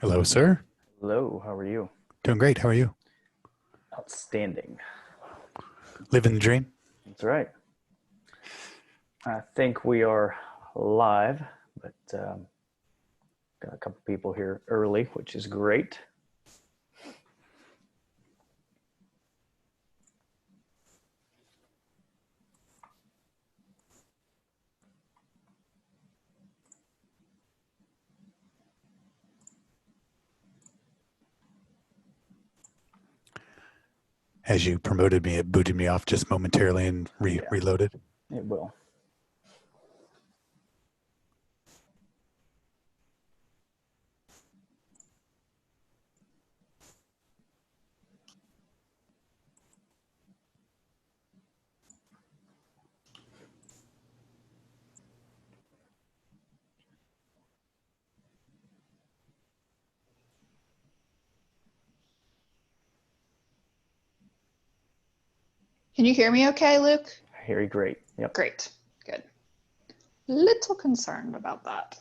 Hello, sir. Hello, how are you? Doing great. How are you? Outstanding. Living the dream? That's right. I think we are live, but got a couple people here early, which is great. As you promoted me, it booted me off just momentarily and Yeah, reloaded. it will. Can you hear me okay, Luke? Very great. Yep. Great. Good. Little concerned about that.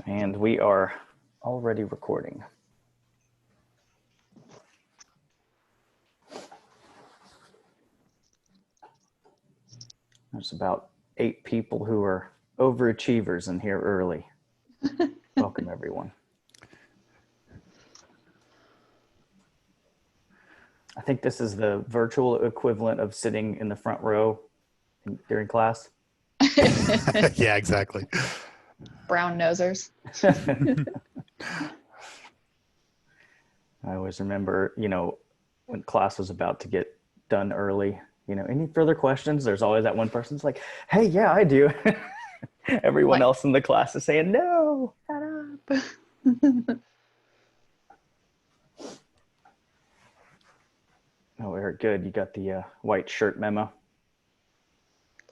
And we are already recording. There's about 8 people who are overachievers in here early. Welcome, everyone. I think this is the virtual equivalent of sitting in the front row during class. Yeah, exactly. Brown nosers. I always remember, when class was about to get done early, any further questions? There's always that one person's like, hey, yeah, I do. Everyone else in the class is saying, no, shut up. Oh, Eric, good. You got the white shirt memo.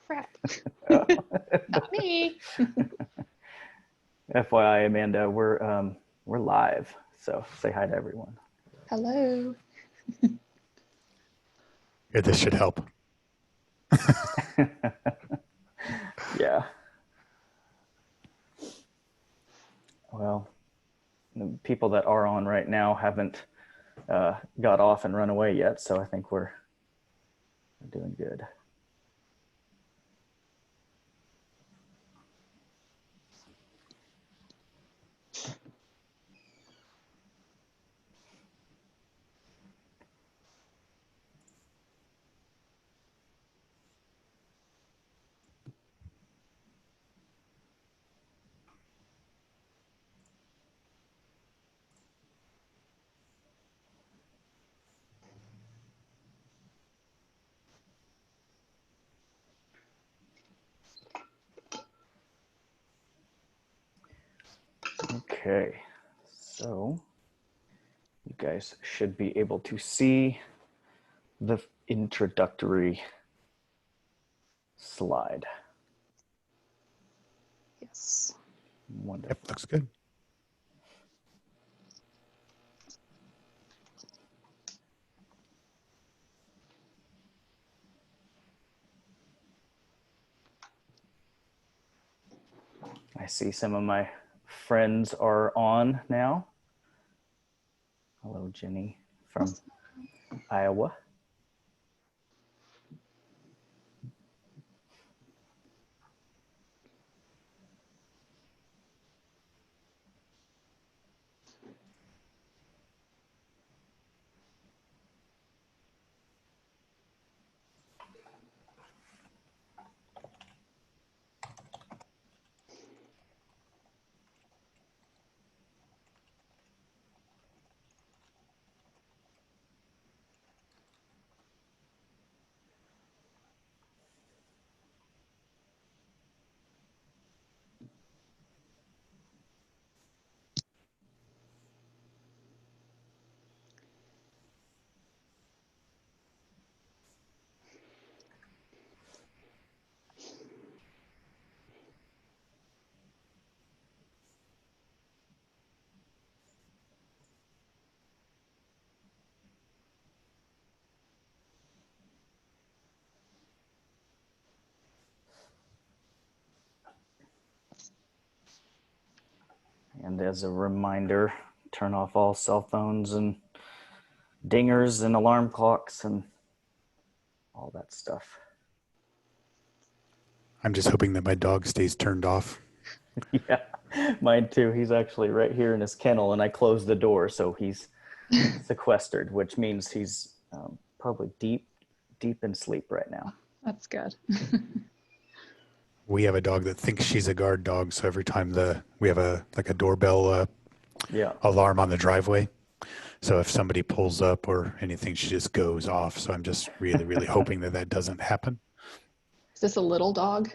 Crap. Not me. FYI, Amanda, we're live, so say hi to everyone. Hello. Here, this should help. Yeah. Well, the people that are on right now haven't got off and run away yet, so I think we're doing good. Okay, so you guys should be able to see the introductory slide. Yes. Wonderful. Yep, looks good. I see some of my friends are on now. Hello, Jenny from Iowa. And as a reminder, turn off all cell phones and dingers and alarm clocks and all that stuff. I'm just hoping that my dog stays turned off. Yeah, mine too. He's actually right here in his kennel, and I closed the door, so he's sequestered, which means he's probably deep in sleep right now. That's good. We have a dog that thinks she's a guard dog, so every time we have a doorbell alarm on the driveway. So if somebody pulls up or anything, she just goes off. So I'm just really hoping that doesn't happen. Is this a little dog?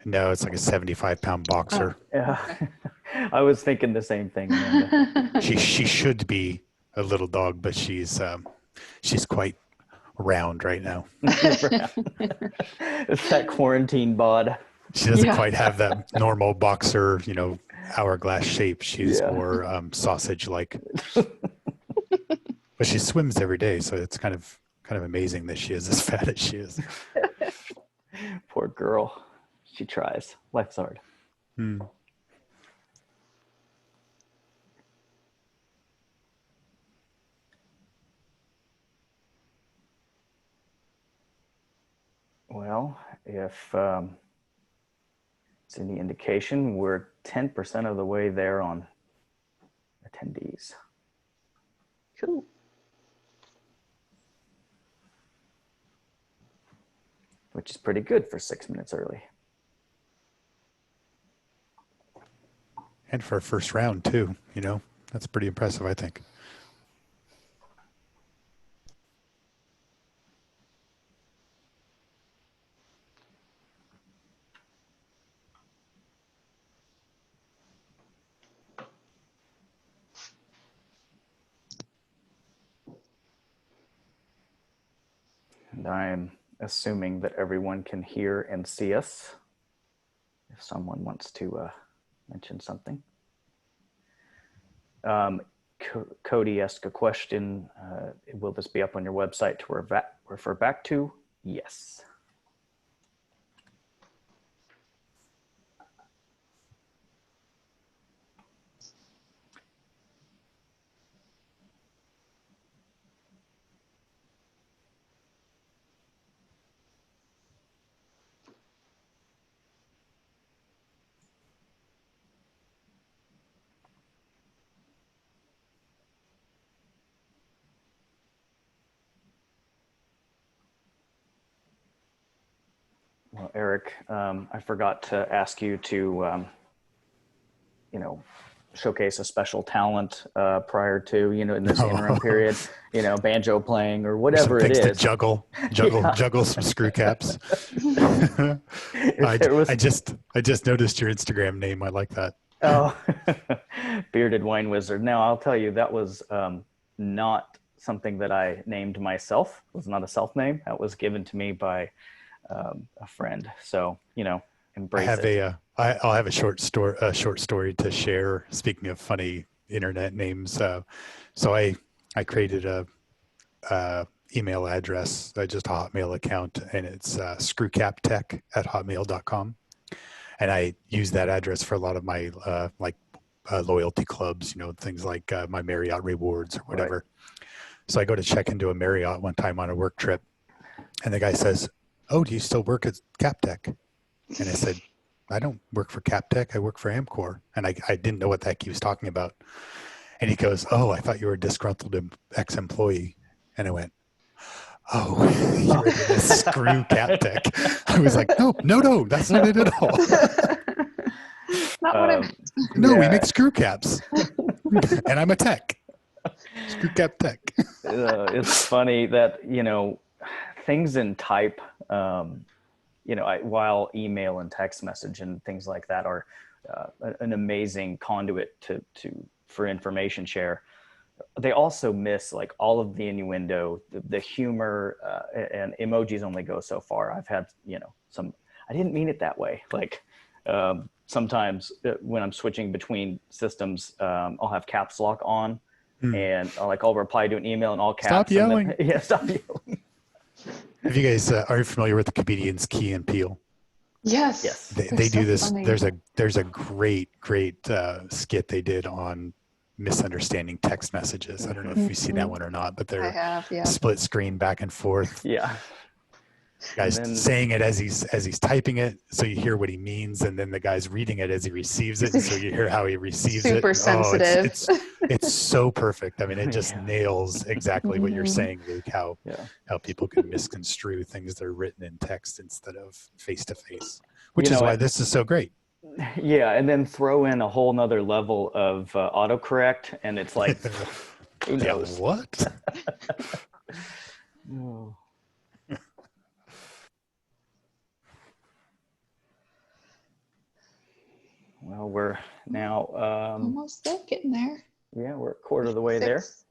No, it's like a 75-pound boxer. Yeah, I was thinking the same thing, Amanda. She should be a little dog, but she's quite round right now. It's that quarantine bod. She doesn't quite have that normal boxer, hourglass shape. She's more sausage-like. But she swims every day, so it's kind of amazing that she is as fat as she is. Poor girl. She tries. Life's hard. Well, if it's any indication, we're 10% of the way there on attendees. Cool. Which is pretty good for 6 minutes early. And for a first round, too, that's pretty impressive, I think. And I'm assuming that everyone can hear and see us. If someone wants to mention something. Cody asked a question. Will this be up on your website to refer back to? Yes. Well, Eric, I forgot to ask you to, showcase a special talent prior to, in this interim period, banjo playing or whatever it is. To juggle some screw caps. I just noticed your Instagram name. I like that. Oh, Bearded Wine Wizard. Now, I'll tell you, that was not something that I named myself. It was not a self name. That was given to me by a friend. So, embrace it. I'll have a short story to share. Speaking of funny internet names, so I created a email address, just a Hotmail account, and it's screwcaptech@hotmail.com, and I use that address for a lot of my loyalty clubs, things like my Marriott rewards or whatever. Right. So I go to check into a Marriott one time on a work trip, and the guy says, "Oh, do you still work at CapTech?" And I said, "I don't work for CapTech. I work for Amcor." And I didn't know what the heck he was talking about. And he goes, "Oh, I thought you were a disgruntled ex-employee." And I went, "Oh, you're ready to screw CapTech." I was like, no, that's not it at all. Not what I meant. No, we make screw caps. And I'm a tech. Screw cap tech. It's funny that, things in type, while email and text message and things like that are an amazing conduit for information share, they also miss all of the innuendo, the humor, and emojis only go so far. I've had, I didn't mean it that way. Sometimes when I'm switching between systems, I'll have caps lock on and I'll reply to an email in all caps. Stop yelling. Stop yelling. Have you guys, are you familiar with the comedians Key and Peele? Yes, Yes. they're They so do this. funny. There's a great skit they did on misunderstanding text messages. I don't know if you've seen that one or not, but I they're have, yeah. split screen back and forth. Yeah. Guy's And then, saying it as he's typing it, so you hear what he means, and then the guy's reading it as he receives it, and so you hear how he receives it. Super Oh, sensitive. it's so perfect. I mean, it just Yeah. nails exactly what you're Mhm. saying, Luke. How yeah. people can misconstrue things that are written in text instead of face to face, You which is know, why this is so great. yeah. And then throw in a whole nother level of autocorrect, and it's like, who Yeah, knows? what? Oh. Well, we're now, Almost there, getting there. yeah, we're a quarter of the way there. 6.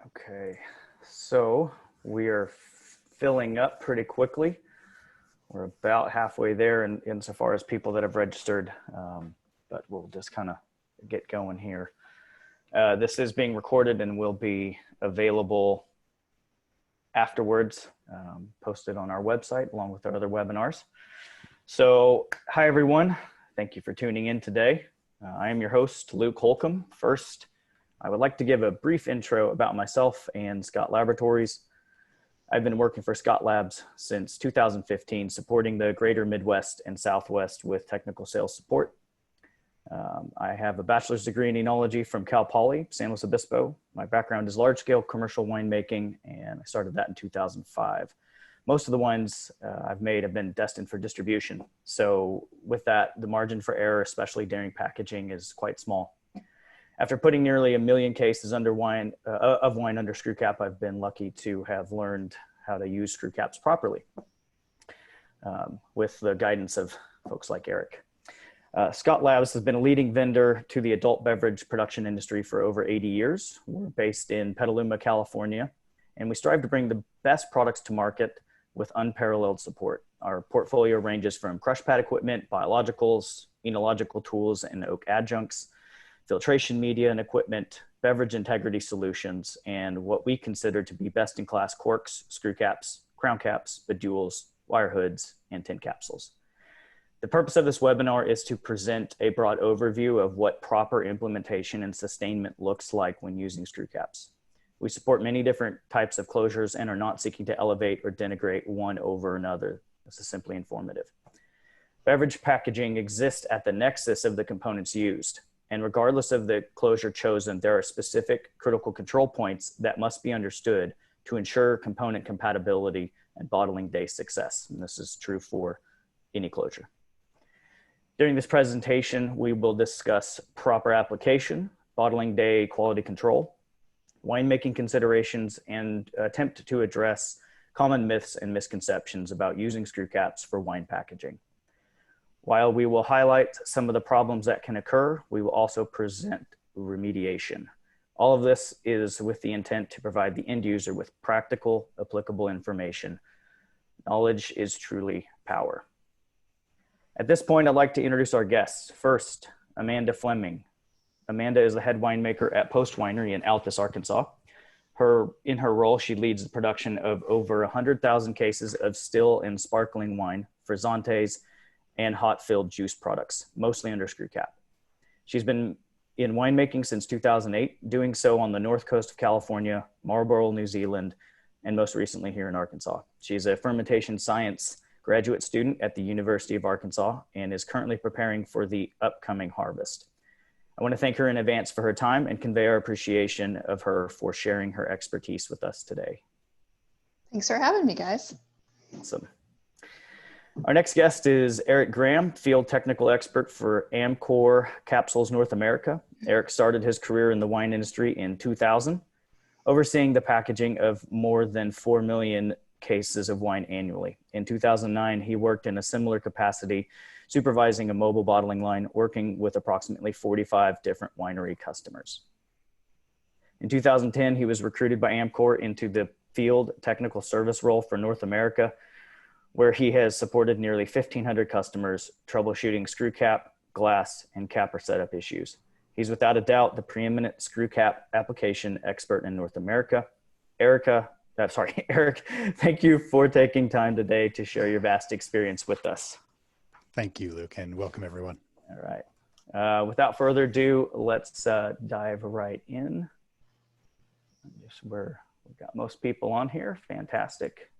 Okay, so we are filling up pretty quickly. We're about halfway there insofar as people that have registered, but we'll just kind of get going here. This is being recorded and will be available afterwards, posted on our website along with our other webinars. So, hi everyone. Thank you for tuning in today. I am your host, Luke Holcombe. First, I would like to give a brief intro about myself and Schrute Laboratories. I've been working for Schrute Labs since 2015, supporting the greater Midwest and Southwest with technical sales support. I have a bachelor's degree in enology from Cal Poly, San Luis Obispo. My background is large-scale commercial winemaking, and I started that in 2005. Most of the wines I've made have been destined for distribution. So with that, the margin for error, especially during packaging, is quite small. After putting nearly 1 million cases of wine under screw cap, I've been lucky to have learned how to use screw caps properly with the guidance of folks like Eric. Schrute Labs has been a leading vendor to the adult beverage production industry for over 80 years. We're based in Petaluma, California, and we strive to bring the best products to market with unparalleled support. Our portfolio ranges from crush pad equipment, biologicals, enological tools, and oak adjuncts, filtration media and equipment, beverage integrity solutions, and what we consider to be best-in-class corks, screw caps, crown caps, bedules, wire hoods, and tin capsules. The purpose of this webinar is to present a broad overview of what proper implementation and sustainment looks like when using screw caps. We support many different types of closures and are not seeking to elevate or denigrate one over another. This is simply informative. Beverage packaging exists at the nexus of the components used. And regardless of the closure chosen, there are specific critical control points that must be understood to ensure component compatibility and bottling day success. And this is true for any closure. During this presentation, we will discuss proper application, bottling day quality control, winemaking considerations, and attempt to address common myths and misconceptions about using screw caps for wine packaging. While we will highlight some of the problems that can occur, we will also present remediation. All of this is with the intent to provide the end user with practical, applicable information. Knowledge is truly power. At this point, I'd like to introduce our guests. First, Amanda Fleming. Amanda is the head winemaker at Post Winery in Altus, Arkansas. In her role, she leads the production of over 100,000 cases of still and sparkling wine, frizzantes, and hot-filled juice products, mostly under screw cap. She's been in winemaking since 2008, doing so on the north coast of California, Marlborough, New Zealand, and most recently here in Arkansas. She's a fermentation science graduate student at the University of Arkansas and is currently preparing for the upcoming harvest. I want to thank her in advance for her time and convey our appreciation of her for sharing her expertise with us today. Thanks for having me, guys. Awesome. Our next guest is Eric Graham, field technical expert for Amcor Capsules North America. Eric started his career in the wine industry in 2000, overseeing the packaging of more than 4 million cases of wine annually. In 2009, he worked in a similar capacity, supervising a mobile bottling line, working with approximately 45 different winery customers. In 2010, he was recruited by Amcor into the field technical service role for North America, where he has supported nearly 1,500 customers troubleshooting screw cap, glass, and capper setup issues. He's without a doubt the preeminent screw cap application expert in North America. Eric, thank you for taking time today to share your vast experience with us. Thank you, Luke, and welcome everyone. All right. Without further ado, let's dive right in. Just where we've got most people on here. Fantastic.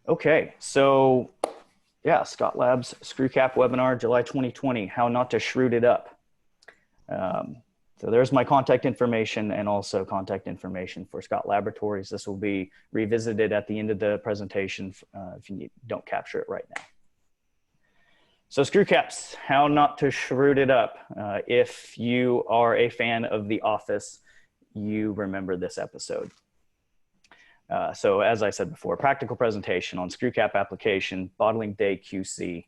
Okay, so yeah, Scott Labs Screw Cap webinar, July 2020, how not to Schrute it up. So there's my contact information and also contact information for Scott Laboratories. This will be revisited at the end of the presentation if you don't capture it right now. So screw caps, how not to Schrute it up. If you are a fan of The Office, you remember this episode. So as I said before, practical presentation on screw cap application, bottling day QC,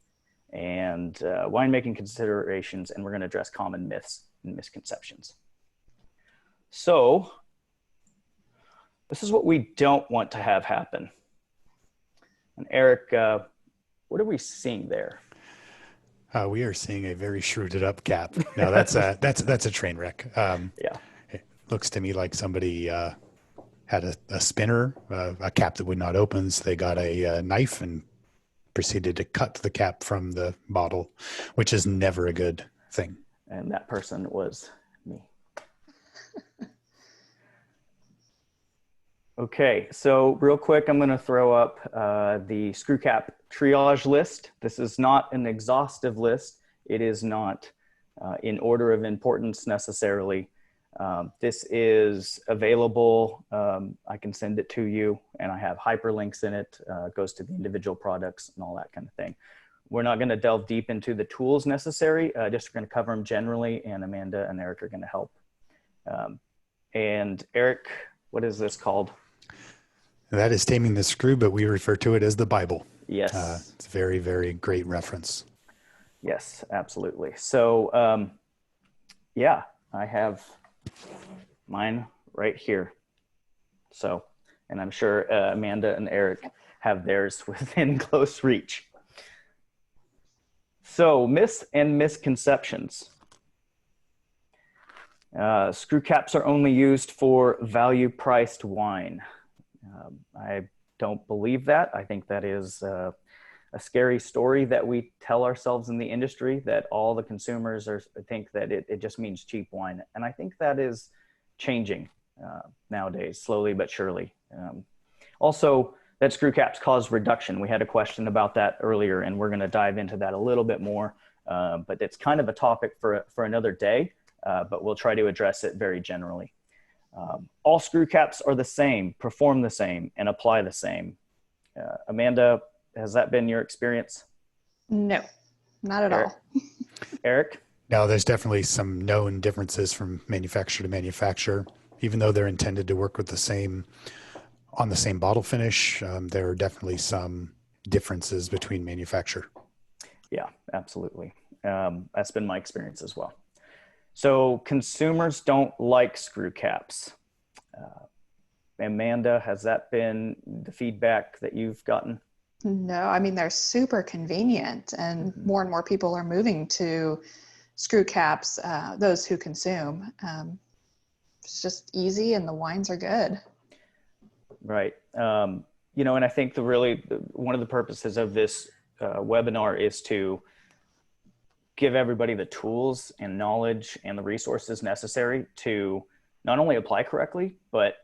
and winemaking considerations, and we're going to address common myths and misconceptions. So this is what we don't want to have happen. And Eric, what are we seeing there? We are seeing a very shrewded up cap. Now that's a train wreck. Yeah, it looks to me like somebody had a spinner, a cap that would not open. So they got a knife and proceeded to cut the cap from the bottle, which is never a good thing. And that person was me. Okay, so real quick, I'm going to throw up the screw cap triage list. This is not an exhaustive list. It is not in order of importance necessarily. This is available. I can send it to you, and I have hyperlinks in it. It goes to the individual products and all that kind of thing. We're not going to delve deep into the tools necessary. Just going to cover them generally, and Amanda and Eric are going to help. And Eric, what is this called? That is Taming the Screw, but we refer to it as the Bible. Yes. It's a very, very great reference. Yes, absolutely. So, yeah, I have mine right here. So, and I'm sure Amanda and Eric have theirs within close reach. So, myths and misconceptions. Screw caps are only used for value-priced wine. I don't believe that. I think that is a scary story that we tell ourselves in the industry, that all the consumers think that it just means cheap wine. And I think that is changing nowadays, slowly but surely. Also, that screw caps cause reduction. We had a question about that earlier, and we're going to dive into that a little bit more. But it's kind of a topic for another day, but we'll try to address it very generally. All screw caps are the same, perform the same, and apply the same. Amanda, has that been your experience? No, not at all. Eric? Now, there's definitely some known differences from manufacturer to manufacturer. Even though they're intended to work with on the same bottle finish, there are definitely some differences between manufacturer. Yeah, absolutely. That's been my experience as well. So consumers don't like screw caps. Amanda, has that been the feedback that you've gotten? No, I mean, they're super convenient, and more people are moving to screw caps, those who consume. It's just easy and the wines are good. Right. You know, and I think one of the purposes of this webinar is to give everybody the tools and knowledge and the resources necessary to not only apply correctly, but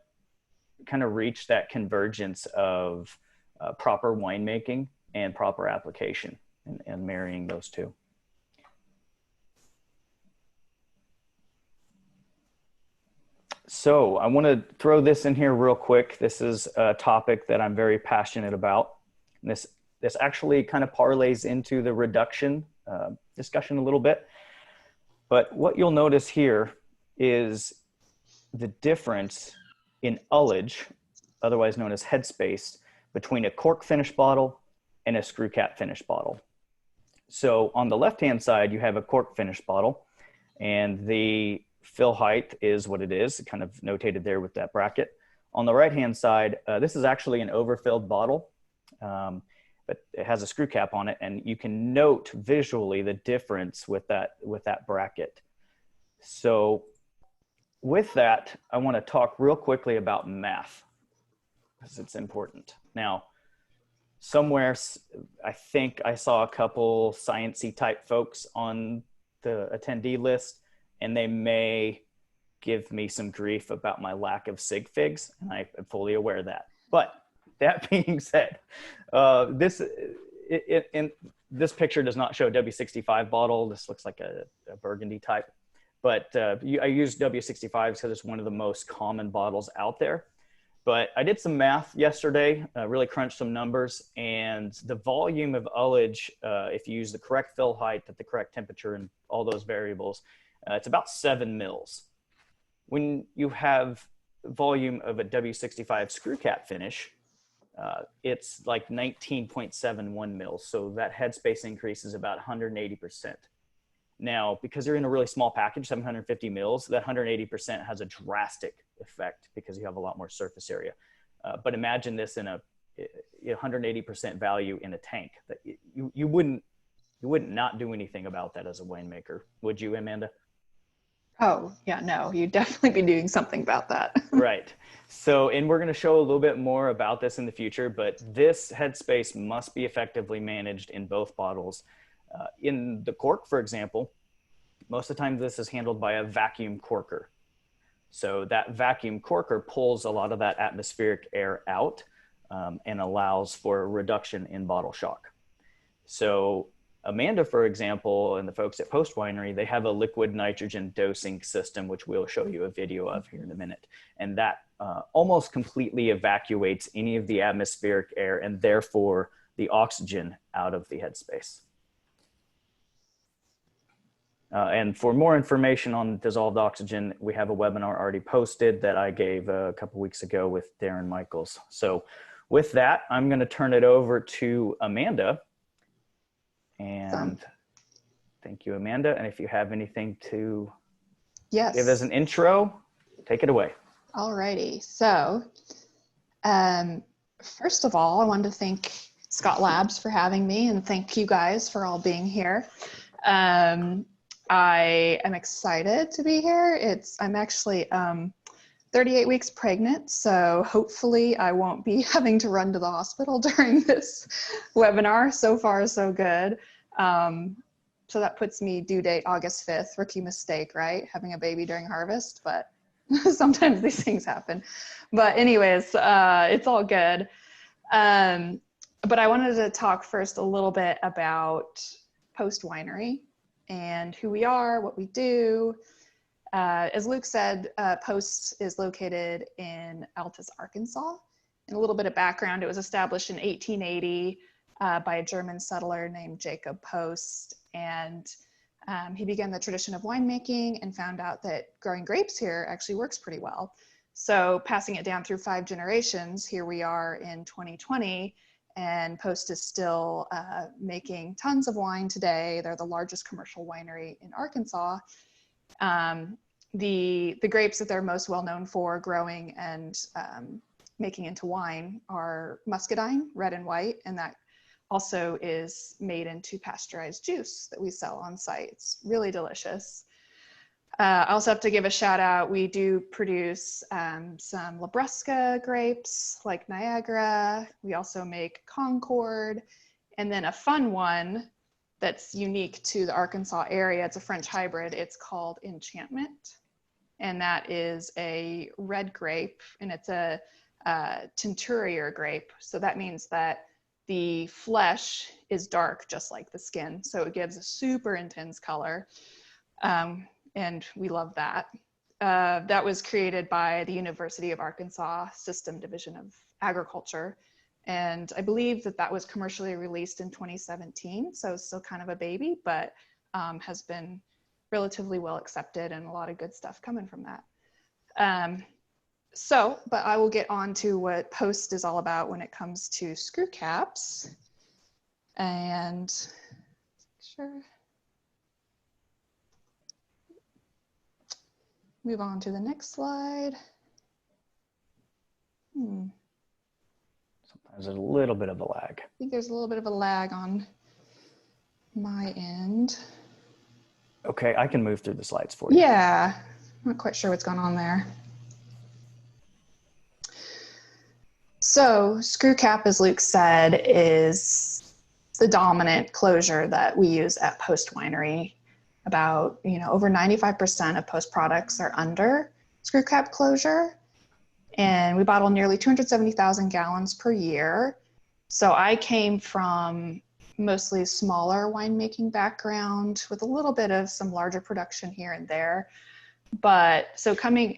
kind of reach that convergence of proper winemaking and proper application, and marrying those two. So I want to throw this in here real quick. This is a topic that I'm very passionate about. And this actually kind of parlays into the reduction discussion a little bit. But what you'll notice here is the difference in ullage, otherwise known as headspace, between a cork finished bottle and a screw cap finished bottle. So on the left-hand side, you have a cork finished bottle, and the fill height is what it is, kind of notated there with that bracket. On the right-hand side, this is actually an overfilled bottle, but it has a screw cap on it, and you can note visually the difference with that bracket. So with that, I want to talk real quickly about math, because it's important. Now, somewhere, I think I saw a couple sciencey type folks on the attendee list, and they may give me some grief about my lack of sig figs, and I am fully aware of that. But that being said, this picture does not show a W65 bottle. This looks like a burgundy type, but I use W65s because it's one of the most common bottles out there. But I did some math yesterday, really crunched some numbers, and the volume of ullage, if you use the correct fill height at the correct temperature and all those variables, it's about 7 mils. When you have volume of a W65 screw cap finish, it's like 19.71 mils. So that headspace increase is about 180%. Now, because you're in a really small package, 750 mils, that 180% has a drastic effect because you have a lot more surface area. But imagine this in a 180% value in a tank. That you wouldn't not do anything about that as a winemaker, would you, Amanda? Oh, yeah, no, you'd definitely be doing something about that. Right. So, and we're going to show a little bit more about this in the future, but this headspace must be effectively managed in both bottles. In the cork, for example, most of the time this is handled by a vacuum corker. So that vacuum corker pulls a lot of that atmospheric air out and allows for a reduction in bottle shock. So Amanda, for example, and the folks at Post Winery, they have a liquid nitrogen dosing system, which we'll show you a video of here in a minute. And that almost completely evacuates any of the atmospheric air and therefore the oxygen out of the headspace. And for more information on dissolved oxygen, we have a webinar already posted that I gave a couple weeks ago with Darren Michaels. So with that, I'm going to turn it over to Amanda. And thank you, Amanda. And if you have anything to give as an intro, take it away. All righty. So first of all, I wanted to thank Scott Labs for having me, and thank you guys for all being here. I am excited to be here. I'm actually 38 weeks pregnant, so hopefully I won't be having to run to the hospital during this webinar. So far, so good. So that puts me due date August 5th. Rookie mistake, right? Having a baby during harvest, but sometimes these things happen. But anyways, it's all good. But I wanted to talk first a little bit about Post Winery and who we are, what we do. As Luke said, Post is located in Altus, Arkansas. And a little bit of background, it was established in 1880 by a German settler named Jacob Post. And he began the tradition of winemaking and found out that growing grapes here actually works pretty well. So passing it down through 5 generations, here we are in 2020, and Post is still making tons of wine today. They're the largest commercial winery in Arkansas. The grapes that they're most well known for growing and making into wine are muscadine, red and white, and that also is made into pasteurized juice that we sell on site. It's really delicious. I also have to give a shout out. We do produce some Labrusca grapes like Niagara. We also make Concord. And then a fun one that's unique to the Arkansas area. It's a French hybrid. It's called Enchantment. And that is a red grape, and it's a teinturier grape. So that means that the flesh is dark, just like the skin. So it gives a super intense color. And we love that. That was created by the University of Arkansas System Division of Agriculture. And I believe that that was commercially released in 2017. So it's still kind of a baby, but has been relatively well accepted, and a lot of good stuff coming from that. But I will get on to what Post is all about when it comes to screw caps. And sure. Move on to the next slide. Sometimes there's a little bit of a lag. I think there's a little bit of a lag on my end. Okay, I can move through the slides for you. Yeah, I'm not quite sure what's going on there. So screw cap, as Luke said, is the dominant closure that we use at Post Winery. About, over 95% of Post products are under screw cap closure. And we bottle nearly 270,000 gallons per year. So I came from mostly smaller winemaking background with a little bit of some larger production here and there. But so coming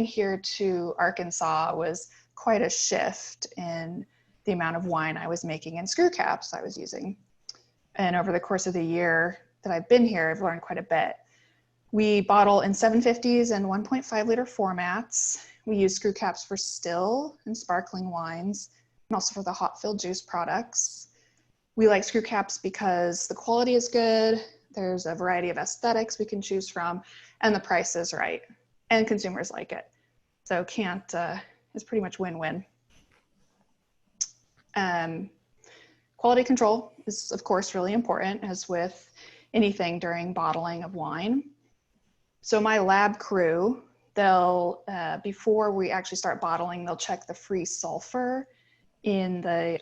here to Arkansas was quite a shift in the amount of wine I was making and screw caps I was using. And over the course of the year that I've been here, I've learned quite a bit. We bottle in 750s and 1.5 liter formats. We use screw caps for still and sparkling wines, and also for the hot filled juice products. We like screw caps because the quality is good, there's a variety of aesthetics we can choose from, and the price is right, and consumers like it. So it's pretty much win-win. Quality control is, of course, really important, as with anything during bottling of wine. So my lab crew, they'll, before we actually start bottling, they'll check the free sulfur in the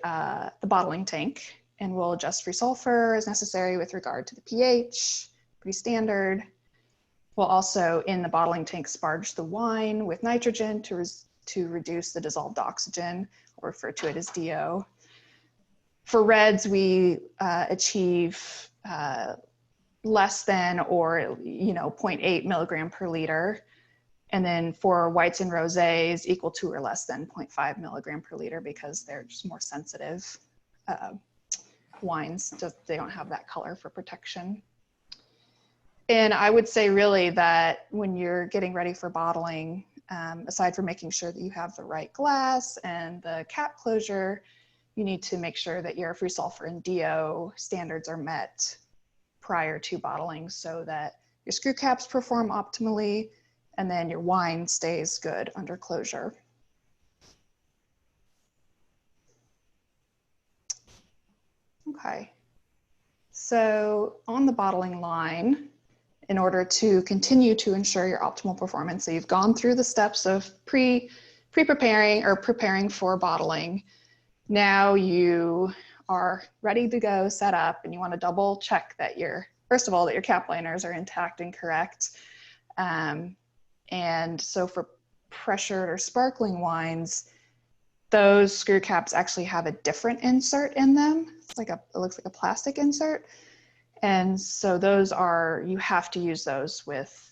bottling tank, and we'll adjust free sulfur as necessary with regard to the pH, pretty standard. We'll also, in the bottling tank, sparge the wine with nitrogen to reduce the dissolved oxygen, or refer to it as DO. For reds, we achieve less than or 0.8 milligram per liter. And then for whites and rosés, equal to or less than 0.5 milligram per liter, because they're just more sensitive wines. They don't have that color for protection. And I would say really that when you're getting ready for bottling, aside from making sure that you have the right glass and the cap closure, you need to make sure that your free sulfur and DO standards are met prior to bottling, so that your screw caps perform optimally, and then your wine stays good under closure. Okay, so on the bottling line, in order to continue to ensure your optimal performance, so you've gone through the steps of pre-preparing or preparing for bottling. Now you are ready to go, set up, and you want to double check that first of all, that your cap liners are intact and correct. And so for pressured or sparkling wines, those screw caps actually have a different insert in them. It looks like a plastic insert. And so you have to use those with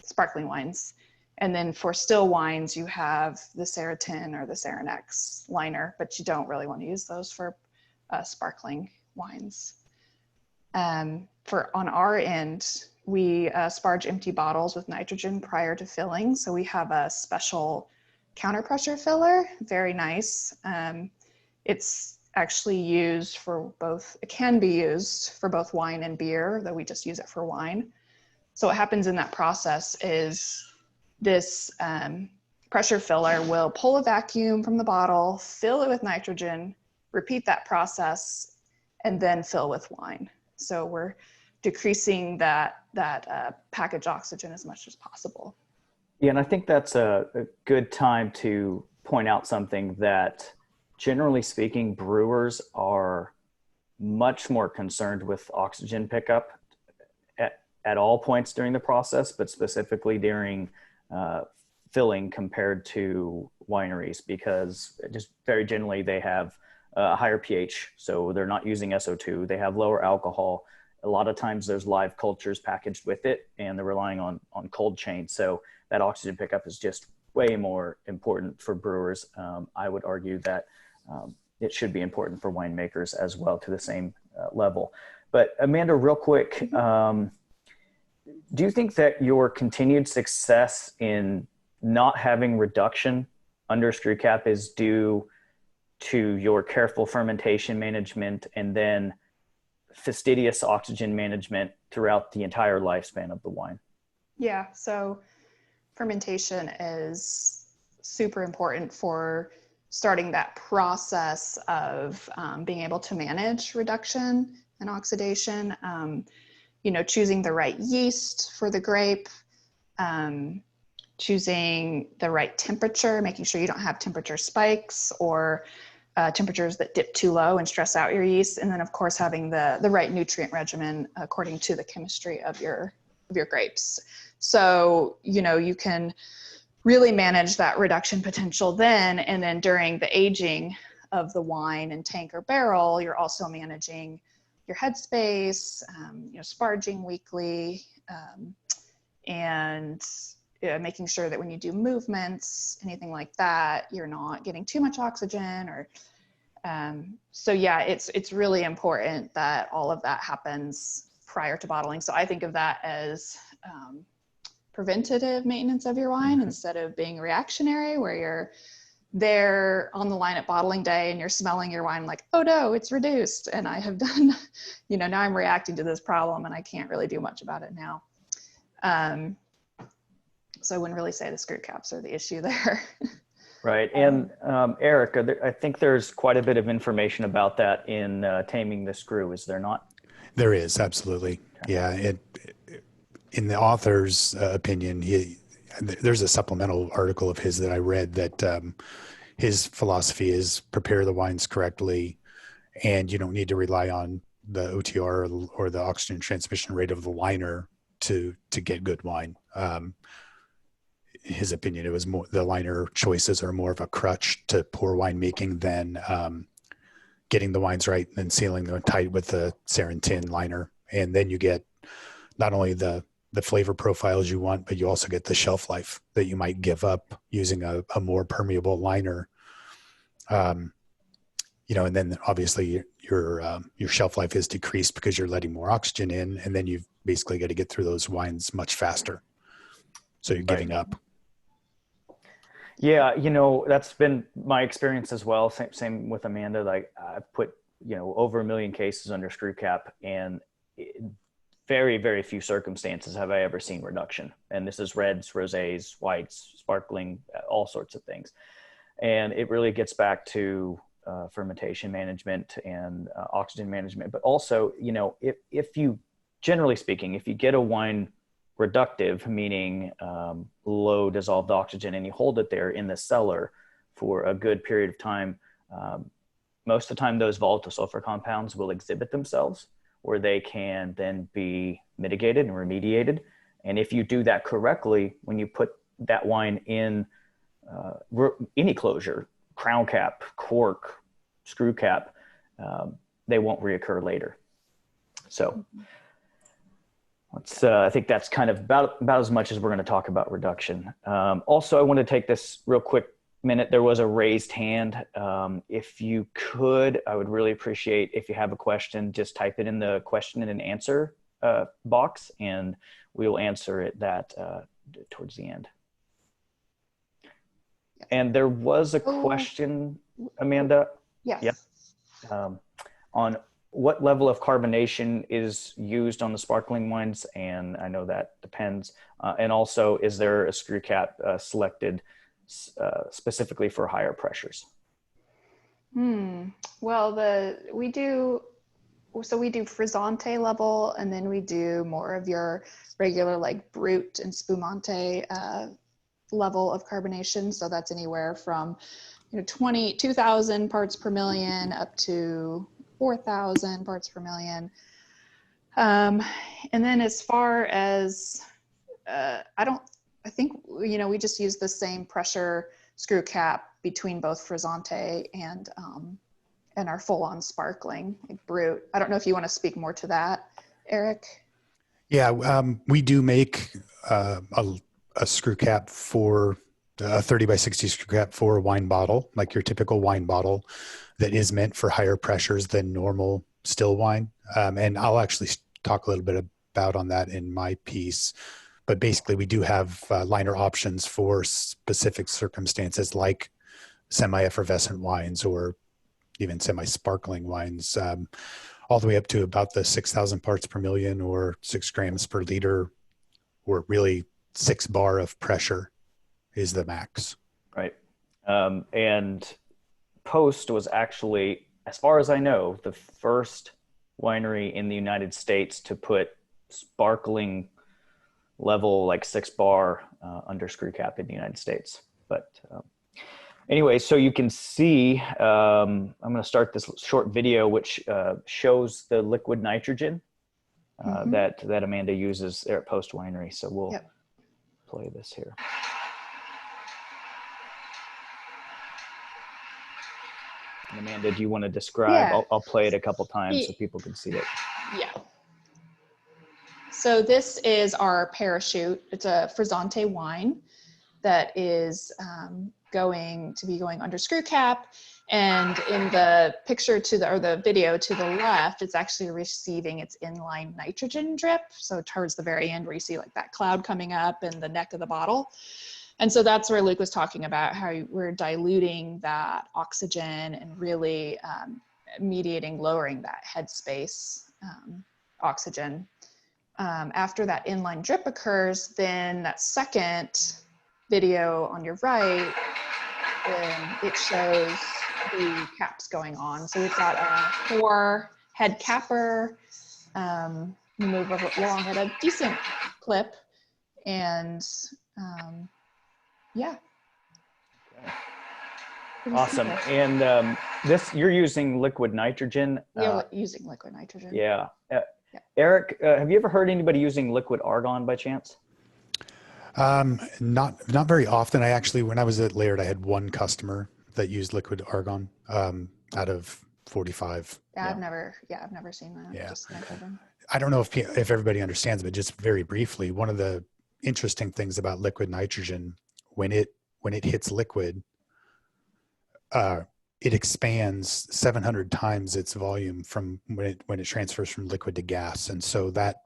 sparkling wines. And then for still wines, you have the Ceratin or the Ceranex liner, but you don't really want to use those for sparkling wines. On our end, we sparge empty bottles with nitrogen prior to filling. So we have a special counter pressure filler, very nice. It's actually used for both, it can be used for both wine and beer, though we just use it for wine. So what happens in that process is this pressure filler will pull a vacuum from the bottle, fill it with nitrogen, repeat that process and then fill with wine. So we're decreasing that package oxygen as much as possible. Yeah, and I think that's a good time to point out something that, generally speaking, brewers are much more concerned with oxygen pickup at all points during the process, but specifically during filling compared to wineries, because just very generally they have a higher pH, so they're not using SO2. They have lower alcohol. A lot of times there's live cultures packaged with it, and they're relying on cold chain. So that oxygen pickup is just way more important for brewers. I would argue that it should be important for winemakers as well, to the same level. But Amanda, real quick, do you think that your continued success in not having reduction under screw cap is due to your careful fermentation management and then fastidious oxygen management throughout the entire lifespan of the wine? Yeah, so fermentation is super important for starting that process of being able to manage reduction and oxidation. Choosing the right yeast for the grape, choosing the right temperature, making sure you don't have temperature spikes or temperatures that dip too low and stress out your yeast. And then of course, having the right nutrient regimen according to the chemistry of your grapes. So, you can really manage that reduction potential then, and then during the aging of the wine in tank or barrel, you're also managing your headspace, sparging weekly, and making sure that when you do movements, anything like that, you're not getting too much oxygen or, so yeah, it's really important that all of that happens prior to bottling. So I think of that as preventative maintenance of your wine instead of being reactionary, where you're there on the line at bottling day and you're smelling your wine like, oh no, it's reduced. And I have done, now I'm reacting to this problem and I can't really do much about it now. So I wouldn't really say the screw caps are the issue there. Right. And Eric, I think there's quite a bit of information about that in Taming the Screw, is there not? There is, absolutely. Yeah. In the author's opinion, there's a supplemental article of his that I read that his philosophy is prepare the wines correctly, and you don't need to rely on the OTR or the oxygen transmission rate of the liner to get good wine. His opinion, it was more the liner choices are more of a crutch to poor winemaking than getting the wines right and then sealing them tight with the Sarantin liner, and then you get not only the flavor profiles you want, but you also get the shelf life that you might give up using a more permeable liner. And then obviously your shelf life is decreased because you're letting more oxygen in, and then you've basically got to get through those wines much faster. So you're giving up. Yeah, that's been my experience as well. Same with Amanda. Like I've put, over 1 million cases under screw cap, and very, very few circumstances have I ever seen reduction. And this is reds, rosés, whites, sparkling, all sorts of things. And it really gets back to fermentation management and oxygen management. But also, if you, generally speaking, if you get a wine reductive, meaning low dissolved oxygen, and you hold it there in the cellar for a good period of time, most of the time those volatile sulfur compounds will exhibit themselves, where they can then be mitigated and remediated. And if you do that correctly, when you put that wine in any closure, crown cap, cork, screw cap, they won't reoccur later. So I think that's kind of about as much as we're going to talk about reduction. Also, I want to take this real quick minute. There was a raised hand. If you could, I would really appreciate if you have a question, just type it in the question and answer box, and we'll answer it towards the end. And there was a question, Amanda. Yes. Yeah. On what level of carbonation is used on the sparkling wines, and I know that depends. And also, is there a screw cap selected specifically for higher pressures? Well, we do so we do frizzante level, and then we do more of your regular like brut and spumante level of carbonation. So that's anywhere from 2,000 parts per million up to 4,000 parts per million. And then as far as I think we just use the same pressure screw cap between both frizzante and our full-on sparkling like brut. I don't know if you want to speak more to that, Eric. Yeah, we do make a screw cap for a 30 by 60 screw cap for a wine bottle, like your typical wine bottle, that is meant for higher pressures than normal still wine. And I'll actually talk a little bit about on that in my piece. But basically, we do have liner options for specific circumstances, like semi-effervescent wines or even semi-sparkling wines, all the way up to about the 6,000 parts per million or 6 grams per liter, or really 6 bar of pressure is the max. Right. And Post was actually, as far as I know, the first winery in the United States to put sparkling level like 6 bar under screw cap in the United States. But anyway, so you can see, I'm going to start this short video, which shows the liquid nitrogen that Amanda uses there at Post Winery. So we'll play this here. And Amanda, do you want to describe? Yeah. I'll play it a couple times so people can see it. Yeah. So this is our Parachute. It's a frizzante wine that is going under screw cap. And in the picture or the video to the left, it's actually receiving its inline nitrogen drip. So towards the very end where you see like that cloud coming up in the neck of the bottle. And so that's where Luke was talking about how we're diluting that oxygen and really lowering that headspace oxygen. After that inline drip occurs, then that second video on your right, it shows the caps going on. So we've got a 4 head capper, move along at a decent clip, and yeah. Okay. Awesome. And this, you're using liquid nitrogen. Yeah, using liquid nitrogen. Yeah. Eric, have you ever heard anybody using liquid argon by chance? Not very often. When I was at Laird, I had one customer that used liquid argon out of 45. Yeah, I've never seen that. Yeah. Just nitrogen. I don't know if everybody understands, but just very briefly, one of the interesting things about liquid nitrogen, when it hits liquid, it expands 700 times its volume from when it transfers from liquid to gas. And so that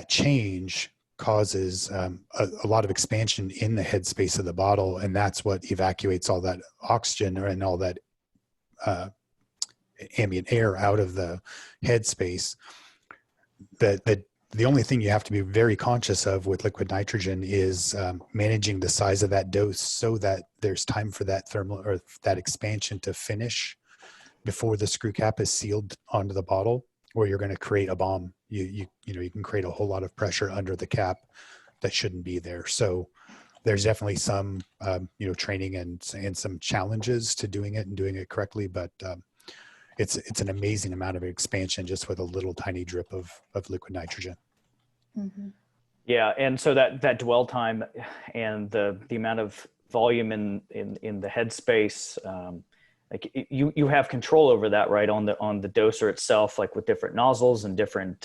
change causes a lot of expansion in the headspace of the bottle. And that's what evacuates all that oxygen and all that ambient air out of the headspace. The only thing you have to be very conscious of with liquid nitrogen is managing the size of that dose so that there's time for that thermal or that expansion to finish before the screw cap is sealed onto the bottle, or you're going to create a bomb. You can create a whole lot of pressure under the cap that shouldn't be there. So there's definitely some training and some challenges to doing it correctly, but it's an amazing amount of expansion just with a little tiny drip of liquid nitrogen. Mm-hmm. Yeah, and so that dwell time and the amount of volume in the headspace, like you have control over that, right? On the doser itself, like with different nozzles and different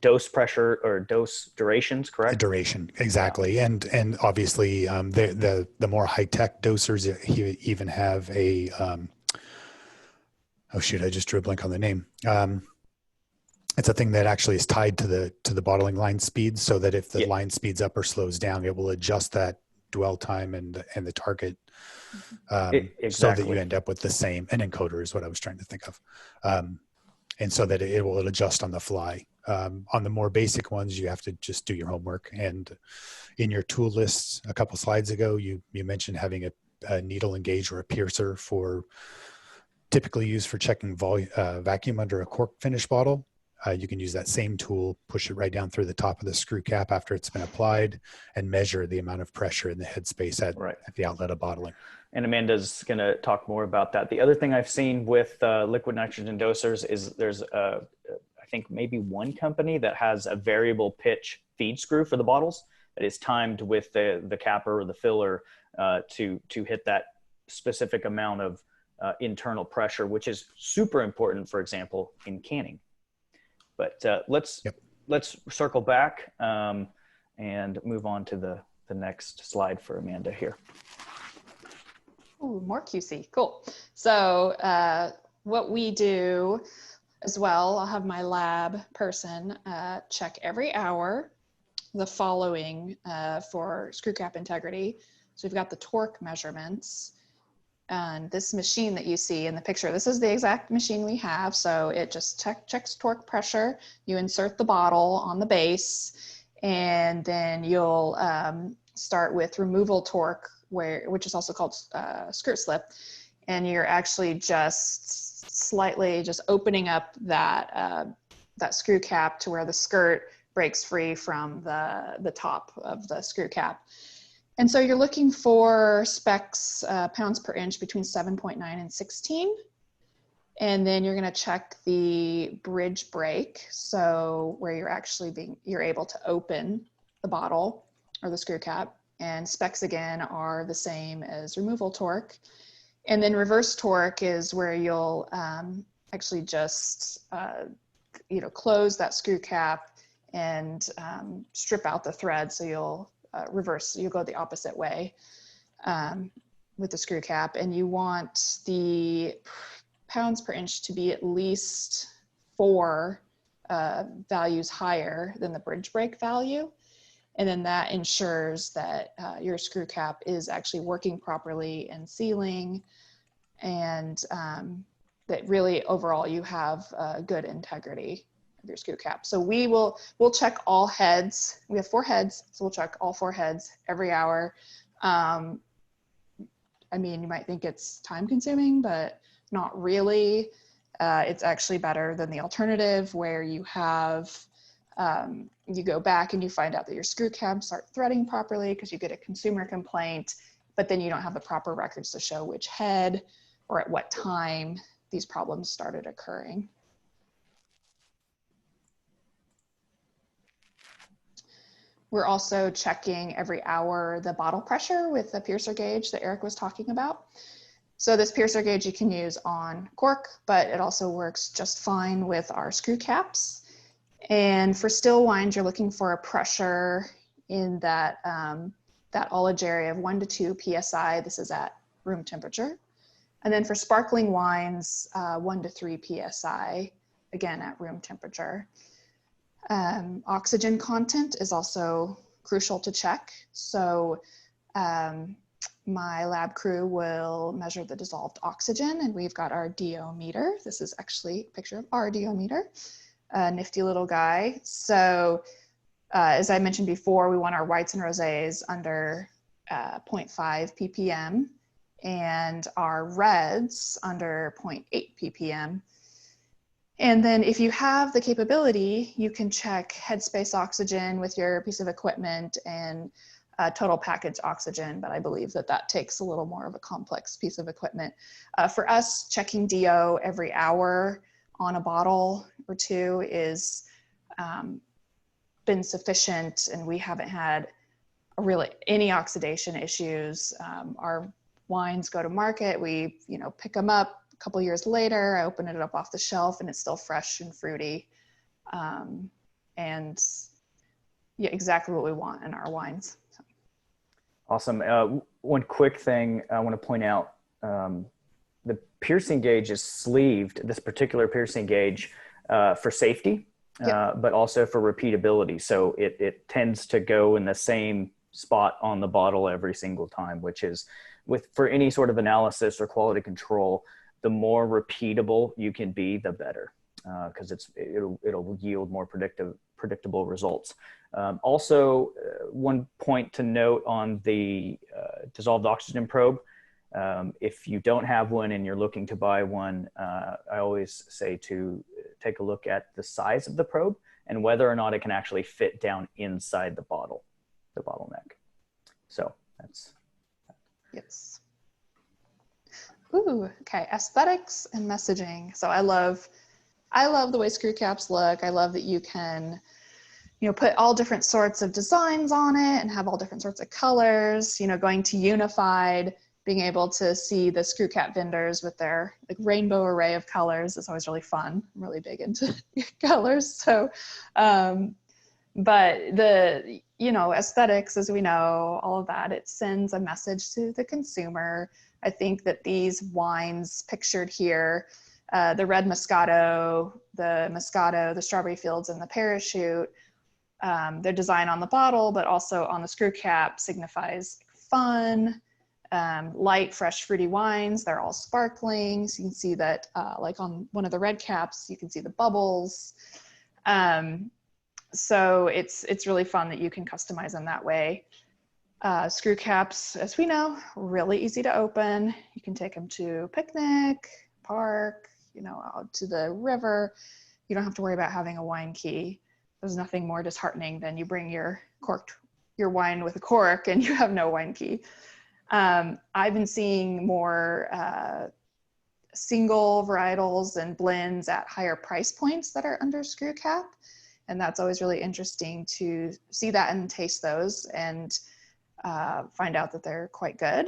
dose pressure or dose durations, correct? Duration, exactly. Yeah. And obviously the more high tech dosers even have a oh shoot, I just drew a blank on the name. It's a thing that actually is tied to the bottling line speed, so that if the line speeds up or slows down, it will adjust that dwell time and the target, exactly. so that you end up with the same. An encoder is what I was trying to think of, and so that it will adjust on the fly. On the more basic ones, you have to just do your homework. And in your tool lists a couple slides ago, you mentioned having a needle engage or a piercer for typically used for checking vacuum under a cork finish bottle. You can use that same tool, push it right down through the top of the screw cap after it's been applied, and measure the amount of pressure in the headspace at the outlet of bottling. And Amanda's going to talk more about that. The other thing I've seen with liquid nitrogen dosers is there's, I think, maybe one company that has a variable pitch feed screw for the bottles that is timed with the capper or the filler to hit that specific amount of internal pressure, which is super important, for example, in canning. But let's circle back and move on to the next slide for Amanda here. Ooh, more QC, cool. So what we do as well, I'll have my lab person check every hour the following for screw cap integrity. So we've got the torque measurements. And this machine that you see in the picture, this is the exact machine we have. So it just checks torque pressure. You insert the bottle on the base, and then you'll start with removal torque, which is also called skirt slip. And you're actually just slightly just opening up that screw cap to where the skirt breaks free from the top of the screw cap. And so you're looking for specs pounds per inch between 7.9 and 16. And then you're gonna check the bridge break. So where you're able to open the bottle or the screw cap. And specs again are the same as removal torque. And then reverse torque is where you'll actually just close that screw cap and strip out the thread. So you'll you'll go the opposite way with the screw cap, and you want the pounds per inch to be at least 4 values higher than the bridge break value. And then that ensures that your screw cap is actually working properly and sealing, and that really overall you have good integrity of your screw cap. So we'll check all heads. We have 4 heads, so we'll check all 4 heads every hour. I mean, you might think it's time consuming, but not really. It's actually better than the alternative where you have, you go back and you find out that your screw caps aren't threading properly because you get a consumer complaint, but then you don't have the proper records to show which head or at what time these problems started occurring. We're also checking every hour the bottle pressure with the piercer gauge that Eric was talking about. So this piercer gauge you can use on cork, but it also works just fine with our screw caps. And for still wines, you're looking for a pressure in that, that ullage area of 1 to 2 PSI. This is at room temperature. And then for sparkling wines, 1 to 3 PSI, again at room temperature. Oxygen content is also crucial to check. So my lab crew will measure the dissolved oxygen, and we've got our DO meter. This is actually a picture of our DO meter, a nifty little guy. So as I mentioned before, we want our whites and rosés under 0.5 ppm and our reds under 0.8 ppm. And then if you have the capability, you can check headspace oxygen with your piece of equipment and total package oxygen, but I believe that takes a little more of a complex piece of equipment. For us, checking DO every hour on a bottle or 2 is been sufficient, and we haven't had really any oxidation issues. Our wines go to market, we pick them up. A couple years later, I open it up off the shelf and it's still fresh and fruity. And yeah, exactly what we want in our wines. So. Awesome. One quick thing I want to point out, the piercing gauge is sleeved, this particular piercing gauge, for safety, but also for repeatability. So it tends to go in the same spot on the bottle every single time, which is for any sort of analysis or quality control, the more repeatable you can be, the better, because it'll yield more predictable results. Also, one point to note on the dissolved oxygen probe, If you don't have one and you're looking to buy one, I always say to take a look at the size of the probe and whether or not it can actually fit down inside the bottle, the bottleneck. So that's. Yes. Ooh, okay. Aesthetics and messaging. So I love the way screw caps look. I love that you can, put all different sorts of designs on it and have all different sorts of colors, going to unified, being able to see the screw cap vendors with their like rainbow array of colors is always really fun. I'm really big into colors. So, but the, aesthetics, as we know, all of that, it sends a message to the consumer. I think that these wines pictured here, the red Moscato, the Strawberry Fields, and the Parachute, their design on the bottle, but also on the screw cap signifies fun, light, fresh, fruity wines. They're all sparkling. So you can see that, like on one of the red caps, you can see the bubbles. So it's really fun that you can customize them that way. Screw caps, as we know, really easy to open. You can take them to a picnic, park, out to the river. You don't have to worry about having a wine key. There's nothing more disheartening than you bring your wine with a cork and you have no wine key. I've been seeing more single varietals and blends at higher price points that are under screw cap. And that's always really interesting to see that and taste those and find out that they're quite good.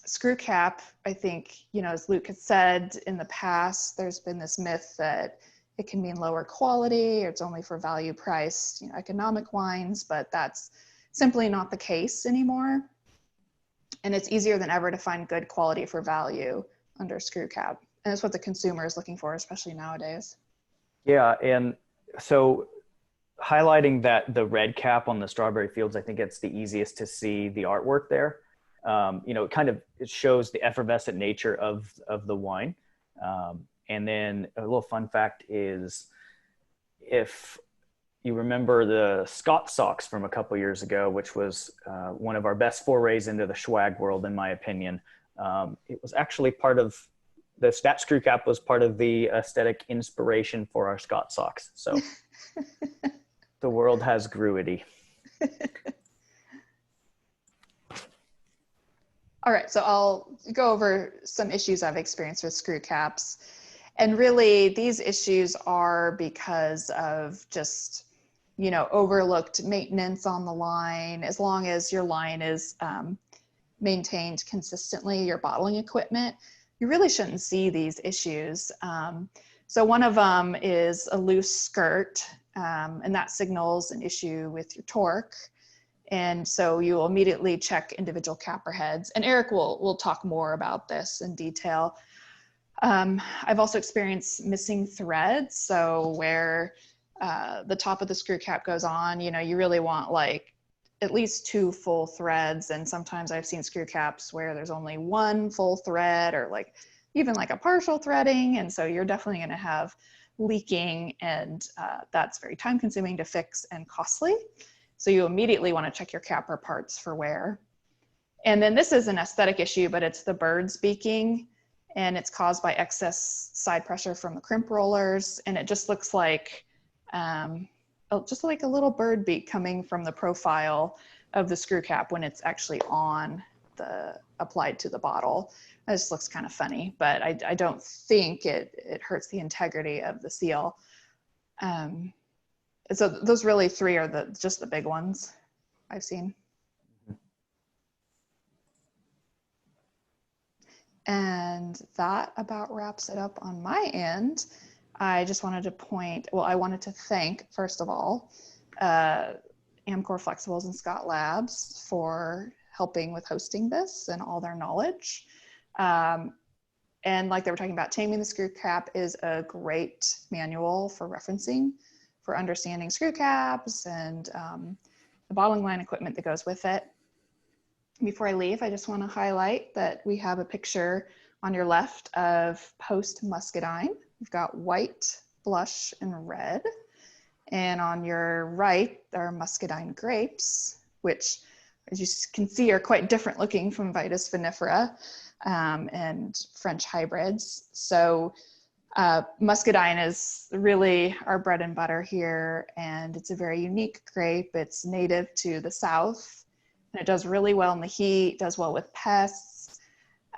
Screw cap, I think, as Luke had said in the past, there's been this myth that it can mean lower quality or it's only for value priced, economic wines, but that's simply not the case anymore. And it's easier than ever to find good quality for value under screw cap. And it's what the consumer is looking for, especially nowadays. Yeah, and so highlighting that the red cap on the Strawberry Fields, I think it's the easiest to see the artwork there. It shows the effervescent nature of the wine. And then a little fun fact is, if you remember the Scott socks from a couple years ago, which was one of our best forays into the swag world, in my opinion, it was actually part of that screw cap was part of the aesthetic inspiration for our Scott socks. So the world has gruity. All right, so I'll go over some issues I've experienced with screw caps. And really, these issues are because of just, overlooked maintenance on the line. As long as your line is maintained consistently, your bottling equipment, you really shouldn't see these issues. So one of them is a loose skirt, and that signals an issue with your torque. And so you will immediately check individual capper heads. And Eric will talk more about this in detail. I've also experienced missing threads. So where the top of the screw cap goes on, you really want like at least 2 full threads. And sometimes I've seen screw caps where there's only 1 full thread or like even like a partial threading. And so you're definitely going to have leaking, and that's very time consuming to fix and costly. So you immediately want to check your capper parts for wear. And then this is an aesthetic issue, but it's the birds beaking, and it's caused by excess side pressure from the crimp rollers. And it just looks like just like a little bird beak coming from the profile of the screw cap when it's actually applied to the bottle. It just looks kind of funny, but I don't think it hurts the integrity of the seal. So those really 3 are just the big ones I've seen. And that about wraps it up on my end. I just wanted to I wanted to thank, first of all, Amcor Flexibles and Scott Labs for helping with hosting this and all their knowledge. And like they were talking about, Taming the Screw Cap is a great manual for referencing, for understanding screw caps and the bottling line equipment that goes with it. Before I leave, I just want to highlight that we have a picture on your left of Post Muscadine. We've got white, blush, and red. And on your right are Muscadine grapes, which as you can see, are quite different looking from Vitis vinifera and French hybrids. So muscadine is really our bread and butter here, and it's a very unique grape. It's native to the South, and it does really well in the heat, does well with pests,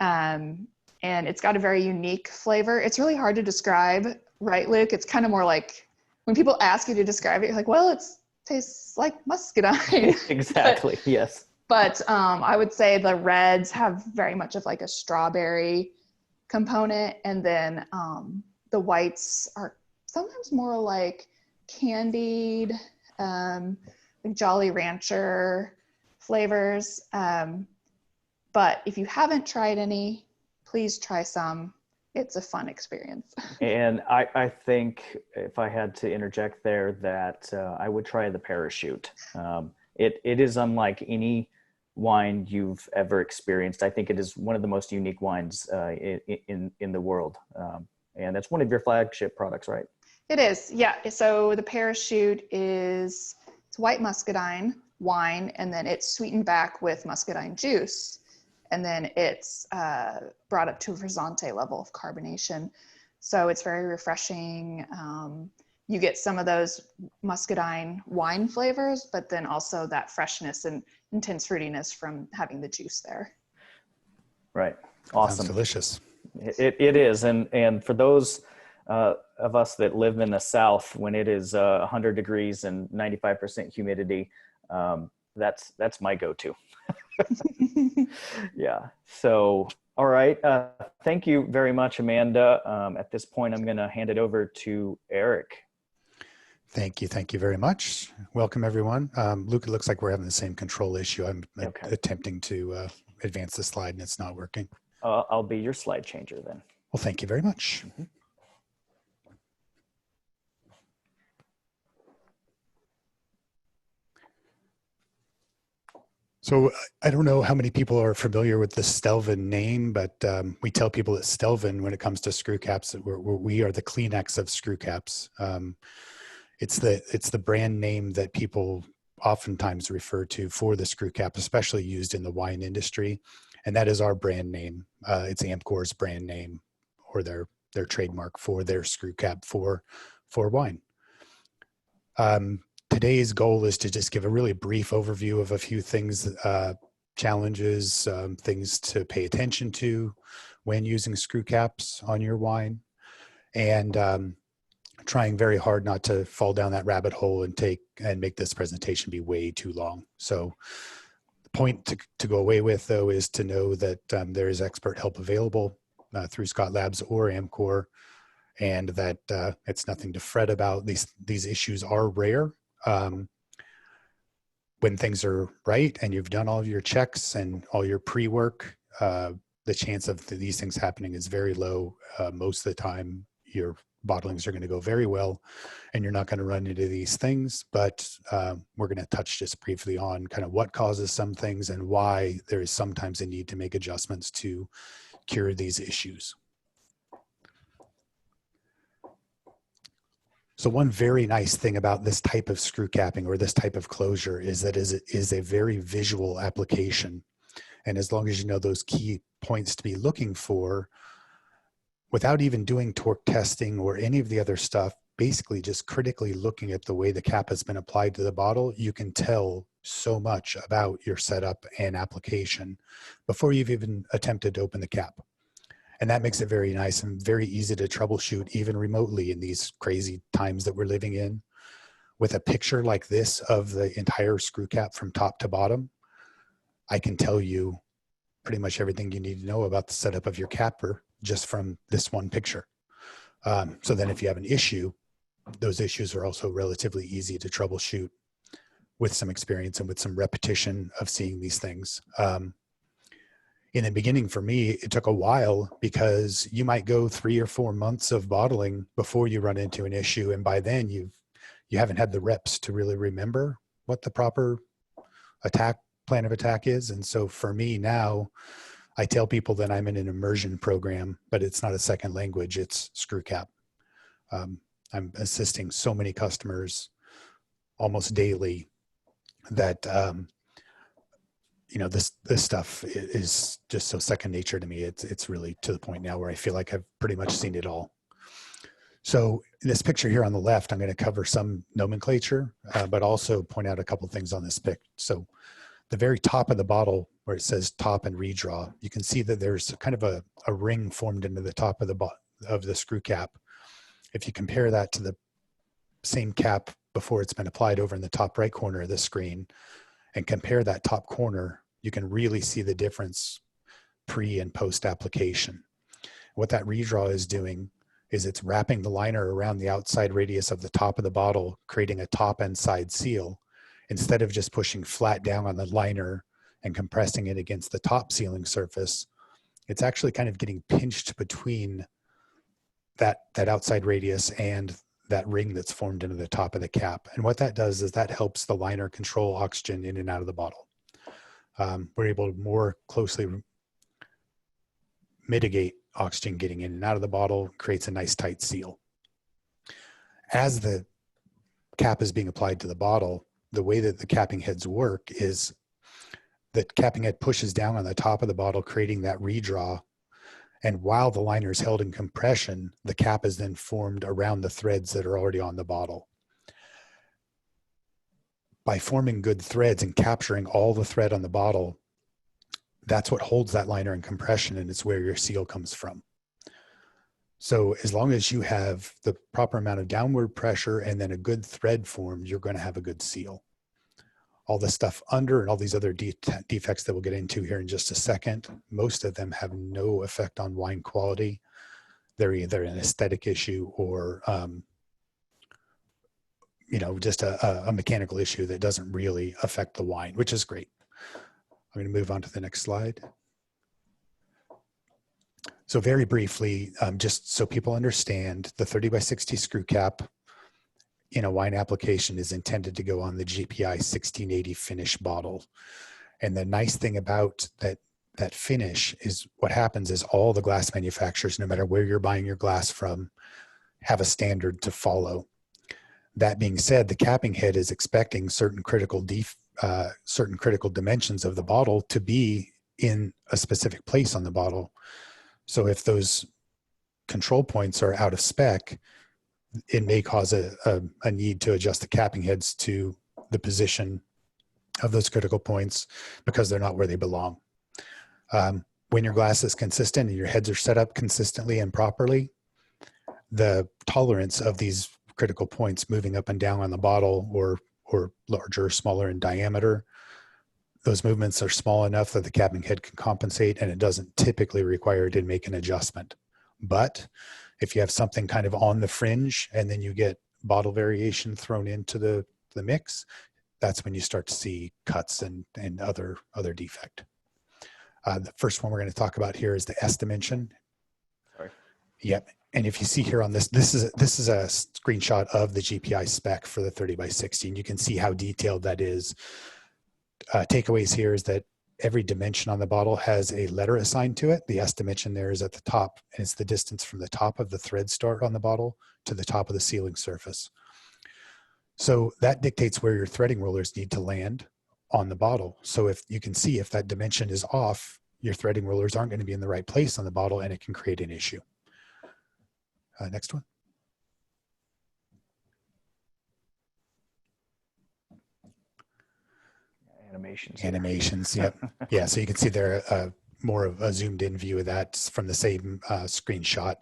and it's got a very unique flavor. It's really hard to describe, right, Luke? It's kind of more like when people ask you to describe it, you're like, well, it tastes like muscadine. Exactly, yes. But I would say the reds have very much of like a strawberry component, and then the whites are sometimes more like candied, like Jolly Rancher flavors. But if you haven't tried any, please try some. It's a fun experience. And I think if I had to interject there, that I would try the Parachute. It is unlike any wine you've ever experienced. I think it is one of the most unique wines in the world. And that's one of your flagship products, right? It is, yeah. So the Parachute it's white muscadine wine, and then it's sweetened back with muscadine juice. And then it's brought up to a Frisante level of carbonation. So it's very refreshing. You get some of those muscadine wine flavors, but then also that freshness and intense fruitiness from having the juice there. Right. Awesome. Sounds delicious. It is. And for those of us that live in the South, when it is 100 degrees and 95% humidity, that's my go-to. Yeah. So, all right. Thank you very much, Amanda. At this point, I'm going to hand it over to Eric. Thank you. Thank you very much. Welcome, everyone. Luke, it looks like we're having the same control issue. I'm attempting to advance the slide, and it's not working. I'll be your slide changer then. Well, thank you very much. Mm-hmm. So I don't know how many people are familiar with the Stelvin name, but we tell people that Stelvin, when it comes to screw caps, that we are the Kleenex of screw caps. It's the brand name that people oftentimes refer to for the screw cap, especially used in the wine industry, and that is our brand name. It's Amcor's brand name, or their trademark for their screw cap for wine. Today's goal is to just give a really brief overview of a few things, challenges, things to pay attention to when using screw caps on your wine, and trying very hard not to fall down that rabbit hole and make this presentation be way too long. So the point to go away with, though, is to know that there is expert help available through Scott Labs or Amcor, and that it's nothing to fret about. These issues are rare. When things are right and you've done all of your checks and all your pre-work, the chance of these things happening is very low. Most of the time, your bottlings are going to go very well and you're not going to run into these things. But we're going to touch just briefly on kind of what causes some things and why there is sometimes a need to make adjustments to cure these issues. So one very nice thing about this type of screw capping or this type of closure is that it is a very visual application. And as long as you know those key points to be looking for, without even doing torque testing or any of the other stuff, basically just critically looking at the way the cap has been applied to the bottle, you can tell so much about your setup and application before you've even attempted to open the cap. And that makes it very nice and very easy to troubleshoot even remotely in these crazy times that we're living in. With a picture like this of the entire screw cap from top to bottom, I can tell you pretty much everything you need to know about the setup of your capper just from this one picture. So then if you have an issue, those issues are also relatively easy to troubleshoot with some experience and with some repetition of seeing these things. In the beginning, for me, it took a while because you might go 3 or 4 months of bottling before you run into an issue. And by then you haven't had the reps to really remember what the proper plan of attack is. And so for me now, I tell people that I'm in an immersion program, but it's not a second language, it's screw cap. I'm assisting so many customers almost daily that this stuff is just so second nature to me. It's really to the point now where I feel like I've pretty much seen it all. So this picture here on the left, I'm going to cover some nomenclature, but also point out a couple things on this pic. So the very top of the bottle where it says top and redraw, you can see that there's kind of a ring formed into the top of the screw cap. If you compare that to the same cap before it's been applied over in the top right corner of the screen and compare that top corner, you can really see the difference pre and post application. What that redraw is doing is it's wrapping the liner around the outside radius of the top of the bottle, creating a top and side seal, instead of just pushing flat down on the liner and compressing it against the top sealing surface. It's actually kind of getting pinched between that outside radius and that ring that's formed into the top of the cap. And what that does is that helps the liner control oxygen in and out of the bottle. We're able to more closely mitigate oxygen getting in and out of the bottle, creates a nice tight seal. As the cap is being applied to the bottle, the way that the capping heads work is the capping head pushes down on the top of the bottle, creating that redraw. And while the liner is held in compression, the cap is then formed around the threads that are already on the bottle. By forming good threads and capturing all the thread on the bottle, that's what holds that liner in compression, and it's where your seal comes from. So as long as you have the proper amount of downward pressure and then a good thread formed, you're going to have a good seal. All the stuff under and all these other defects that we'll get into here in just a second, most of them have no effect on wine quality. They're either an aesthetic issue or just a mechanical issue that doesn't really affect the wine, which is great. I'm going to move on to the next slide. So very briefly, just so people understand, the 30 by 60 screw cap in a wine application is intended to go on the GPI 1680 finish bottle. And the nice thing about that finish is what happens is all the glass manufacturers, no matter where you're buying your glass from, have a standard to follow. That being said, the capping head is expecting certain critical dimensions of the bottle to be in a specific place on the bottle. So if those control points are out of spec, it may cause a need to adjust the capping heads to the position of those critical points because they're not where they belong. When your glass is consistent and your heads are set up consistently and properly, the tolerance of these critical points moving up and down on the bottle or larger or smaller in diameter, those movements are small enough that the capping head can compensate, and it doesn't typically require it to make an adjustment. But if you have something kind of on the fringe and then you get bottle variation thrown into the mix, that's when you start to see cuts and other defect. The first one we're going to talk about here is the S dimension. Sorry. Yep. And if you see here on this is a screenshot of the GPI spec for the 30 by 60, and you can see how detailed that is. Takeaways here is that every dimension on the bottle has a letter assigned to it. The S dimension there is at the top, and it's the distance from the top of the thread start on the bottle to the top of the sealing surface. So that dictates where your threading rollers need to land on the bottle. So if you can see if that dimension is off, your threading rollers aren't going to be in the right place on the bottle, and it can create an issue. Next one. Animations, yep. Yeah, so you can see there more of a zoomed in view of that from the same screenshot.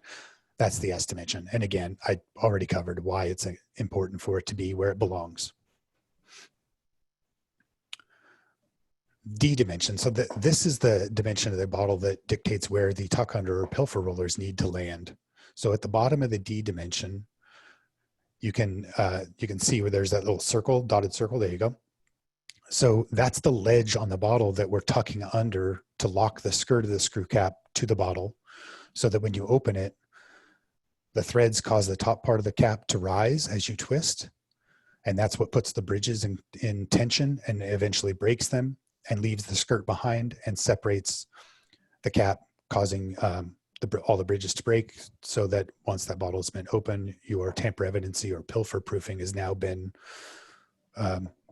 That's the S dimension. And again, I already covered why it's important for it to be where it belongs. D dimension. So this is the dimension of the bottle that dictates where the tuck under or pilfer rollers need to land. So at the bottom of the D dimension, you can see where there's that little circle, dotted circle. There you go. So that's the ledge on the bottle that we're tucking under to lock the skirt of the screw cap to the bottle, so that when you open it, the threads cause the top part of the cap to rise as you twist. And that's what puts the bridges in tension and eventually breaks them and leaves the skirt behind and separates the cap, causing all the bridges to break, so that once that bottle has been open, your tamper evidency or pilfer proofing has now been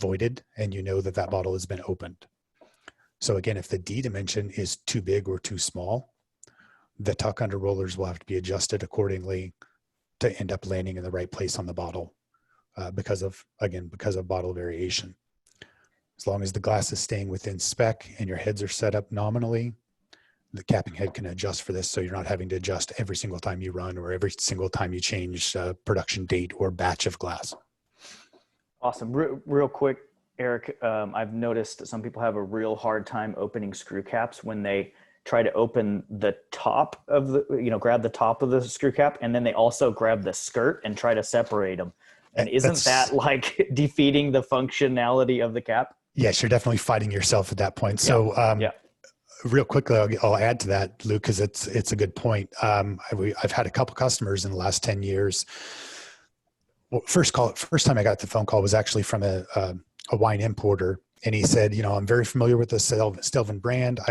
voided, and you know that that bottle has been opened. So again, if the D dimension is too big or too small, the tuck under rollers will have to be adjusted accordingly to end up landing in the right place on the bottle because of bottle variation. As long as the glass is staying within spec and your heads are set up nominally, the capping head can adjust for this, so you're not having to adjust every single time you run or every single time you change production date or batch of glass. Awesome. Real quick, Eric, I've noticed that some people have a real hard time opening screw caps when they try to open the top of the, grab the top of the screw cap, and then they also grab the skirt and try to separate them. And isn't that like defeating the functionality of the cap? Yes, you're definitely fighting yourself at that point. So real quickly, I'll add to that, Luke, because it's a good point. I've had a couple customers in the last 10 years. Well, first time I got the phone call was actually from a wine importer. And he said, I'm very familiar with the Stelvin brand.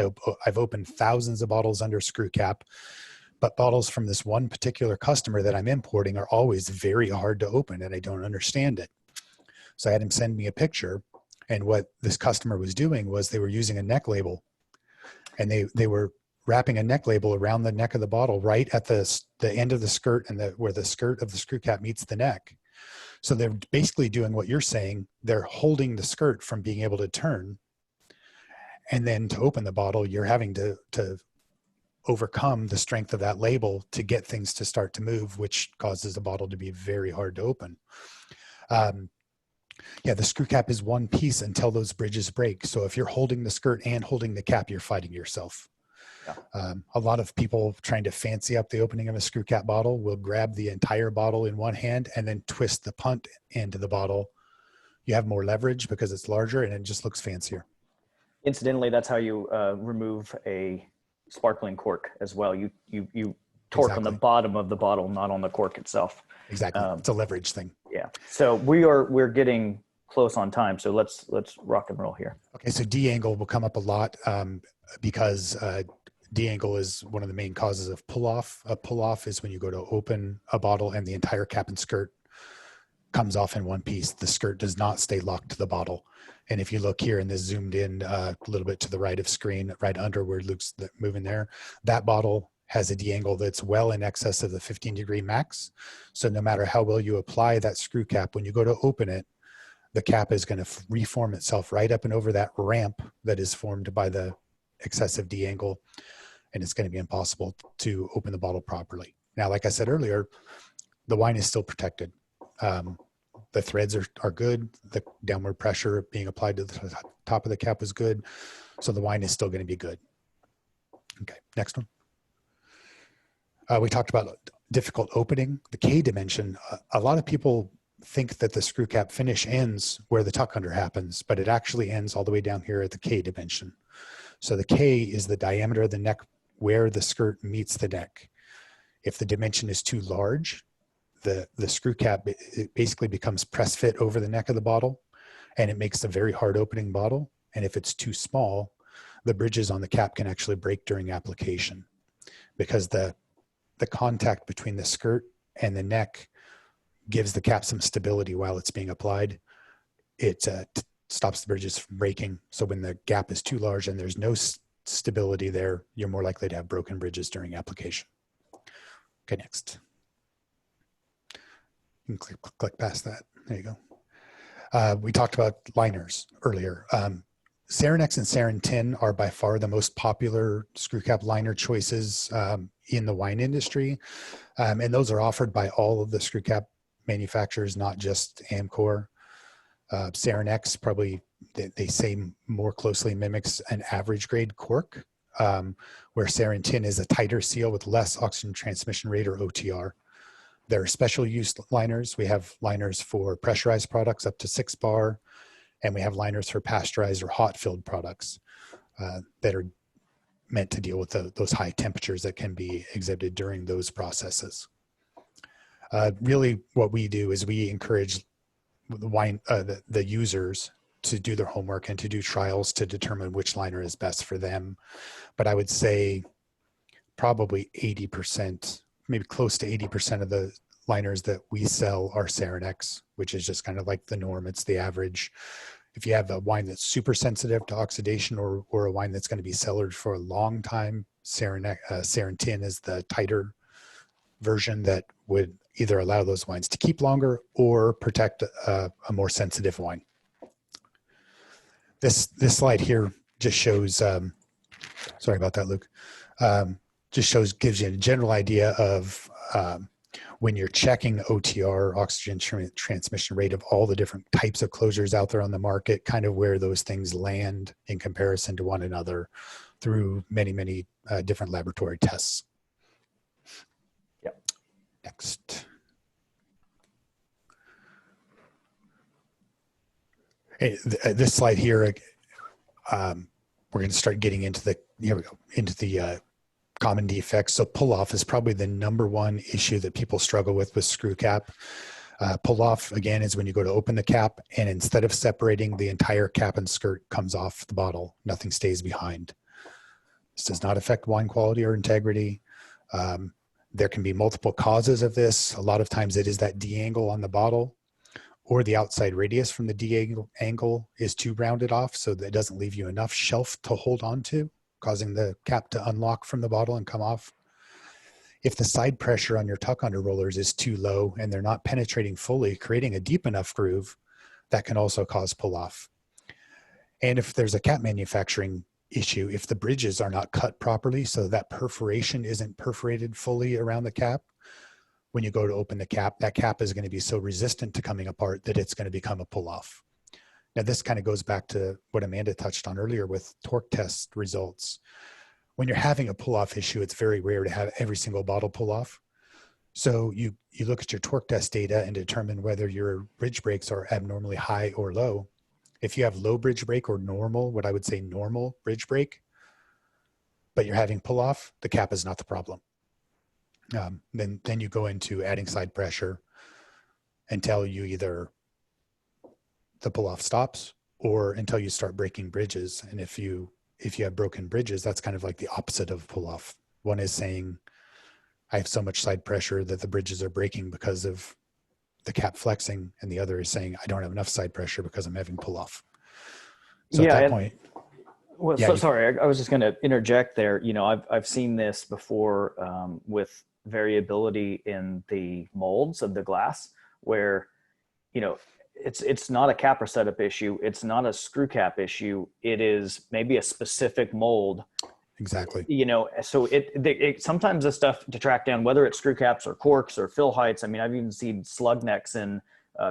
I've opened thousands of bottles under screw cap, but bottles from this one particular customer that I'm importing are always very hard to open, and I don't understand it. So I had him send me a picture. And what this customer was doing was they were using a neck label, and they were wrapping a neck label around the neck of the bottle right at the end of the skirt and where the skirt of the screw cap meets the neck. So they're basically doing what you're saying. They're holding the skirt from being able to turn. And then to open the bottle, you're having to overcome the strength of that label to get things to start to move, which causes the bottle to be very hard to open. The screw cap is one piece until those bridges break. So if you're holding the skirt and holding the cap, you're fighting yourself. Yeah. A lot of people trying to fancy up the opening of a screw cap bottle will grab the entire bottle in one hand and then twist the punt end of the bottle. You have more leverage because it's larger and it just looks fancier. Incidentally, that's how you remove a sparkling cork as well. You torque on the bottom of the bottle, not on the cork itself. Exactly. It's a leverage thing. Yeah. So we're getting close on time. So let's rock and roll here. Okay. So D angle will come up a lot because D angle is one of the main causes of pull off. A pull off is when you go to open a bottle and the entire cap and skirt comes off in one piece. The skirt does not stay locked to the bottle. And if you look here and this zoomed in a little bit to the right of screen, right under where Luke's moving there, that bottle has a D angle that's well in excess of the 15-degree max. So no matter how well you apply that screw cap, when you go to open it, the cap is going to reform itself right up and over that ramp that is formed by the excessive D angle. And it's going to be impossible to open the bottle properly. Now, like I said earlier, the wine is still protected. The threads are good. The downward pressure being applied to the top of the cap is good. So the wine is still going to be good. Okay, next one. We talked about difficult opening, the K dimension. A lot of people think that the screw cap finish ends where the tuck under happens, but it actually ends all the way down here at the K dimension. So the K is the diameter of the neck where the skirt meets the neck. If the dimension is too large, the screw cap it basically becomes press fit over the neck of the bottle, and it makes a very hard opening bottle. And if it's too small, the bridges on the cap can actually break during application because the contact between the skirt and the neck gives the cap some stability while it's being applied. It stops the bridges from breaking. So when the gap is too large and there's no stability there, you're more likely to have broken bridges during application. Okay, next. You can click past that. There you go. We talked about liners earlier. Saranex and Sarin Tin are by far the most popular screw cap liner choices in the wine industry. And those are offered by all of the screw cap manufacturers, not just Amcor. Saranex probably, they say, more closely mimics an average grade cork, where Sarin Tin is a tighter seal with less oxygen transmission rate, or OTR. There are special use liners. We have liners for pressurized products up to 6 bar, and we have liners for pasteurized or hot filled products that are meant to deal with those high temperatures that can be exhibited during those processes. Really what we do is we encourage the users to do their homework and to do trials to determine which liner is best for them. But I would say probably 80%, maybe close to 80% of the liners that we sell are Saranex, which is just kind of like the norm. It's the average. If you have a wine that's super sensitive to oxidation, or a wine that's going to be cellared for a long time, Sarentin is the tighter version that would either allow those wines to keep longer or protect a more sensitive wine. This slide here just shows, sorry about that, Luke, gives you a general idea of when you're checking OTR, oxygen transmission rate, of all the different types of closures out there on the market, kind of where those things land in comparison to one another through many, many different laboratory tests. Yep. Next. Hey, this slide here, we're going to start getting into the, here we go, into the common defects. So pull off is probably the number one issue that people struggle with screw cap. Pull off, again, is when you go to open the cap and instead of separating, the entire cap and skirt comes off the bottle. Nothing stays behind. This does not affect wine quality or integrity. There can be multiple causes of this. A lot of times it is that D angle on the bottle, or the outside radius from the D angle is too rounded off, so that it doesn't leave you enough shelf to hold on to, causing the cap to unlock from the bottle and come off. If the side pressure on your tuck under rollers is too low and they're not penetrating fully, creating a deep enough groove, that can also cause pull off. And if there's a cap manufacturing issue, if the bridges are not cut properly, so that perforation isn't perforated fully around the cap, when you go to open the cap, that cap is going to be so resistant to coming apart that it's going to become a pull off. Now, this kind of goes back to what Amanda touched on earlier with torque test results. When you're having a pull off issue, it's very rare to have every single bottle pull off. So you look at your torque test data and determine whether your bridge brakes are abnormally high or low. If you have low bridge brake or normal, what I would say normal bridge brake, but you're having pull off, the cap is not the problem. Then you go into adding side pressure until you either the pull off stops or until you start breaking bridges. And if you have broken bridges, that's kind of like the opposite of pull off. One is saying, I have so much side pressure that the bridges are breaking because of the cap flexing, and the other is saying, I don't have enough side pressure because I'm having pull off. So Yeah, at that point, well, yeah, so, sorry, I was just going to interject there. You know, I've seen this before with variability in the molds of the glass, where, you know, it's not a capper setup issue. It's not a screw cap issue. It is maybe a specific mold. exactly. You know, so it sometimes the stuff to track down, whether it's screw caps or corks or fill heights. I mean, I've even seen slug necks in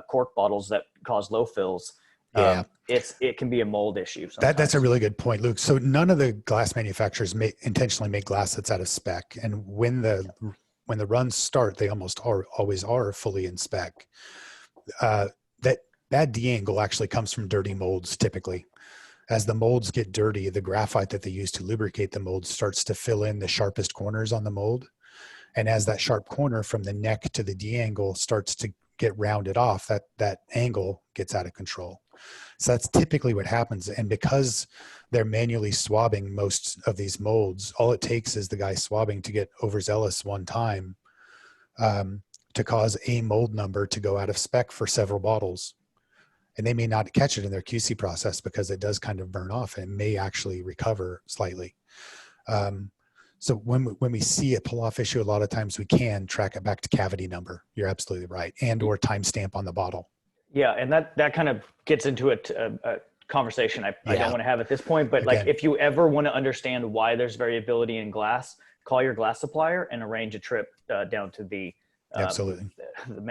cork bottles that cause low fills. Yeah. It can be a mold issue. That's a really good point, Luke. So none of the glass manufacturers intentionally make glass that's out of spec. And when the runs start, they always are fully in spec. That D angle actually comes from dirty molds typically. As the molds get dirty, the graphite that they use to lubricate the molds starts to fill in the sharpest corners on the mold. And as that sharp corner from the neck to the D angle starts to get rounded off, that angle gets out of control. So that's typically what happens. And because they're manually swabbing most of these molds, all it takes is the guy swabbing to get overzealous one time to cause a mold number to go out of spec for several bottles. And they may not catch it in their QC process because it does kind of burn off and it may actually recover slightly. So when we see a pull-off issue, a lot of times we can track it back to cavity number. You're absolutely right. And or timestamp on the bottle. Yeah, and that kind of gets into a conversation I don't want to have at this point. But like, if you ever want to understand why there's variability in glass, call your glass supplier and arrange a trip down to the absolutely the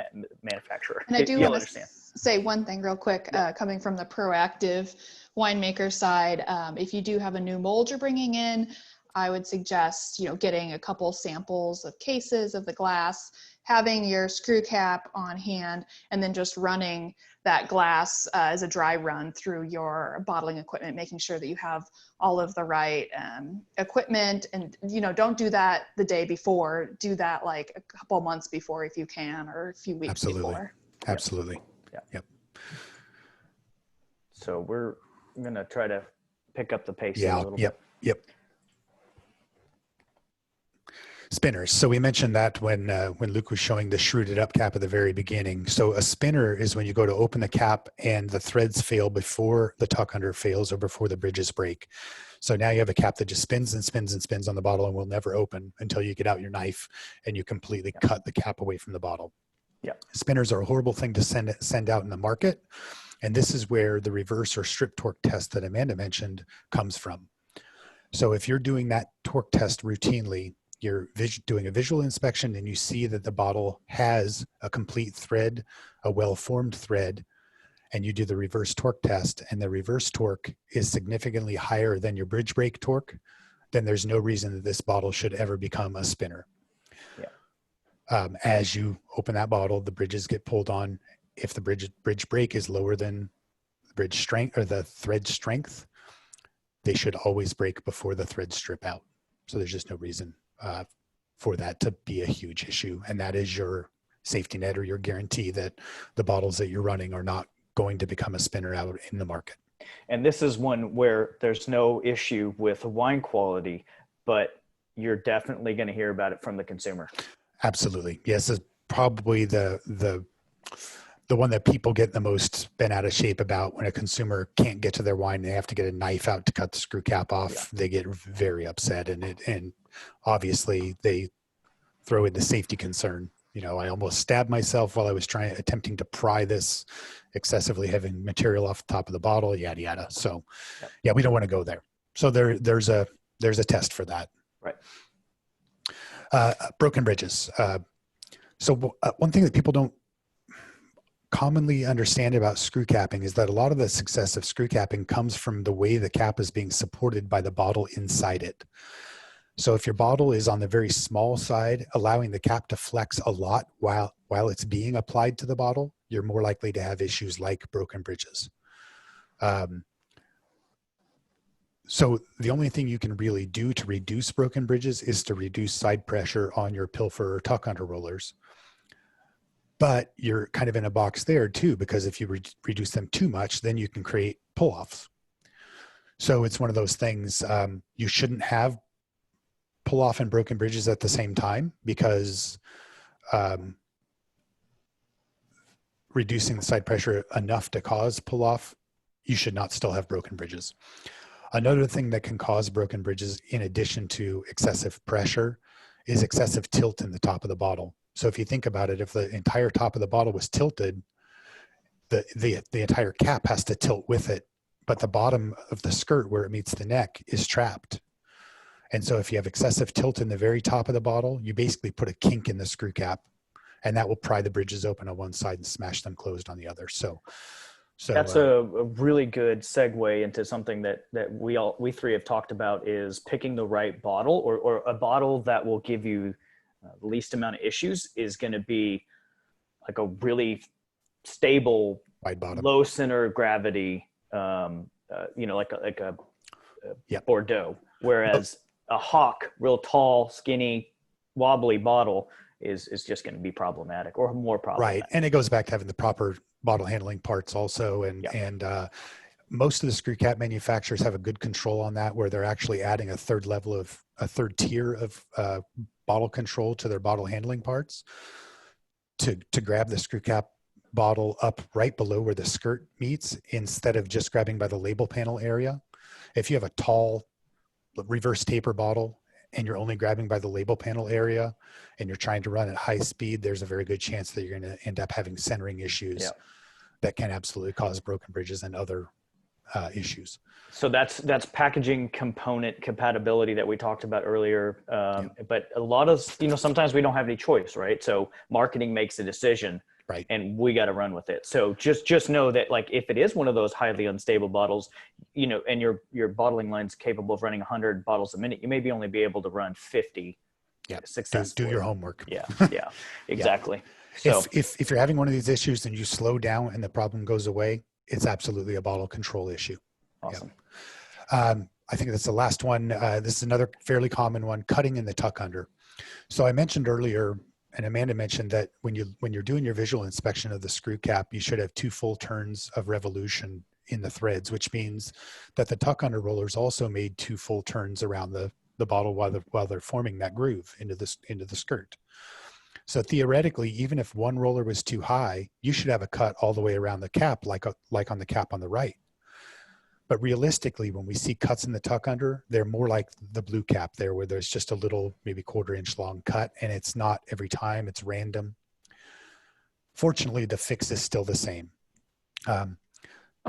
manufacturer. And I do want to say one thing real quick, coming from the proactive winemaker side. If you do have a new mold you're bringing in, I would suggest, getting a couple samples of cases of the glass, having your screw cap on hand, and then just running that glass as a dry run through your bottling equipment, making sure that you have all of the right equipment. And, don't do that the day before. Do that like a couple months before if you can, or a few weeks before. Absolutely. Yep. So we're going to try to pick up the pace a little bit. Yep. Spinners. So we mentioned that when Luke was showing the shrouded up cap at the very beginning. So a spinner is when you go to open the cap and the threads fail before the tuck under fails or before the bridges break. So now you have a cap that just spins and spins and spins on the bottle and will never open until you get out your knife and you completely cut the cap away from the bottle. Yeah. Spinners are a horrible thing to send out in the market. And this is where the reverse or strip torque test that Amanda mentioned comes from. So if you're doing that torque test routinely, you're doing a visual inspection and you see that the bottle has a complete thread, a well-formed thread, and you do the reverse torque test and the reverse torque is significantly higher than your bridge break torque, then there's no reason that this bottle should ever become a spinner. Yeah. As you open that bottle, the bridges get pulled on. If the bridge break is lower than the bridge strength or the thread strength, they should always break before the threads strip out. So there's just no reason for that to be a huge issue. And that is your safety net or your guarantee that the bottles that you're running are not going to become a spinner out in the market. And this is one where there's no issue with wine quality, but you're definitely going to hear about it from the consumer. Absolutely. Yes, it's probably the one that people get the most bent out of shape about. When a consumer can't get to their wine, they have to get a knife out to cut the screw cap off. Yeah. They get very upset, and obviously they throw in the safety concern. You know, I almost stabbed myself while I was attempting to pry this excessively heavy material off the top of the bottle, yada yada. So yeah, we don't want to go there. So there's a test for that. Right. Broken bridges. So one thing that people don't commonly understand about screw capping is that a lot of the success of screw capping comes from the way the cap is being supported by the bottle inside it. So if your bottle is on the very small side, allowing the cap to flex a lot while it's being applied to the bottle, you're more likely to have issues like broken bridges. So the only thing you can really do to reduce broken bridges is to reduce side pressure on your pilfer or tuck under rollers. But you're kind of in a box there too, because if you reduce them too much, then you can create pull-offs. So it's one of those things, you shouldn't have pull-off and broken bridges at the same time, because reducing the side pressure enough to cause pull-off, you should not still have broken bridges. Another thing that can cause broken bridges, in addition to excessive pressure, is excessive tilt in the top of the bottle. So if you think about it, if the entire top of the bottle was tilted, the entire cap has to tilt with it, but the bottom of the skirt where it meets the neck is trapped. And so if you have excessive tilt in the very top of the bottle, you basically put a kink in the screw cap, and that will pry the bridges open on one side and smash them closed on the other. So that's a really good segue into something that we three have talked about, is picking the right bottle, or a bottle that will give you the least amount of issues is going to be like a really stable, wide bottom, low center of gravity, like a Bordeaux. Whereas a Hawk, real tall, skinny, wobbly bottle is just going to be problematic, or more problematic. Right. And it goes back to having the proper bottle handling parts also. And most of the screw cap manufacturers have a good control on that, where they're actually adding a third tier of bottle control to their bottle handling parts to grab the screw cap bottle up right below where the skirt meets, instead of just grabbing by the label panel area. If you have a tall reverse taper bottle and you're only grabbing by the label panel area and you're trying to run at high speed, there's a very good chance that you're going to end up having centering issues that can absolutely cause broken bridges and other issues. So that's packaging component compatibility that we talked about earlier. But a lot of, sometimes we don't have any choice, right? So marketing makes a decision, right, and we got to run with it. So just know that, like, if it is one of those highly unstable bottles, and your bottling line's capable of running 100 bottles a minute, you maybe only be able to run 50. Yeah. Successfully. Do your homework. Yeah. Exactly. So if you're having one of these issues and you slow down and the problem goes away, it's absolutely a bottle control issue. Awesome. I think that's the last one. This is another fairly common one: cutting in the tuck under. So I mentioned earlier, and Amanda mentioned, that when you're doing your visual inspection of the screw cap, you should have 2 full turns of revolution in the threads, which means that the tuck under rollers also made 2 full turns around the the bottle while they're forming that groove into the skirt. So theoretically, even if one roller was too high, you should have a cut all the way around the cap, like on the cap on the right. But realistically, when we see cuts in the tuck under, they're more like the blue cap there, where there's just a little, maybe 1/4 inch long cut, and it's not every time, it's random. Fortunately, the fix is still the same.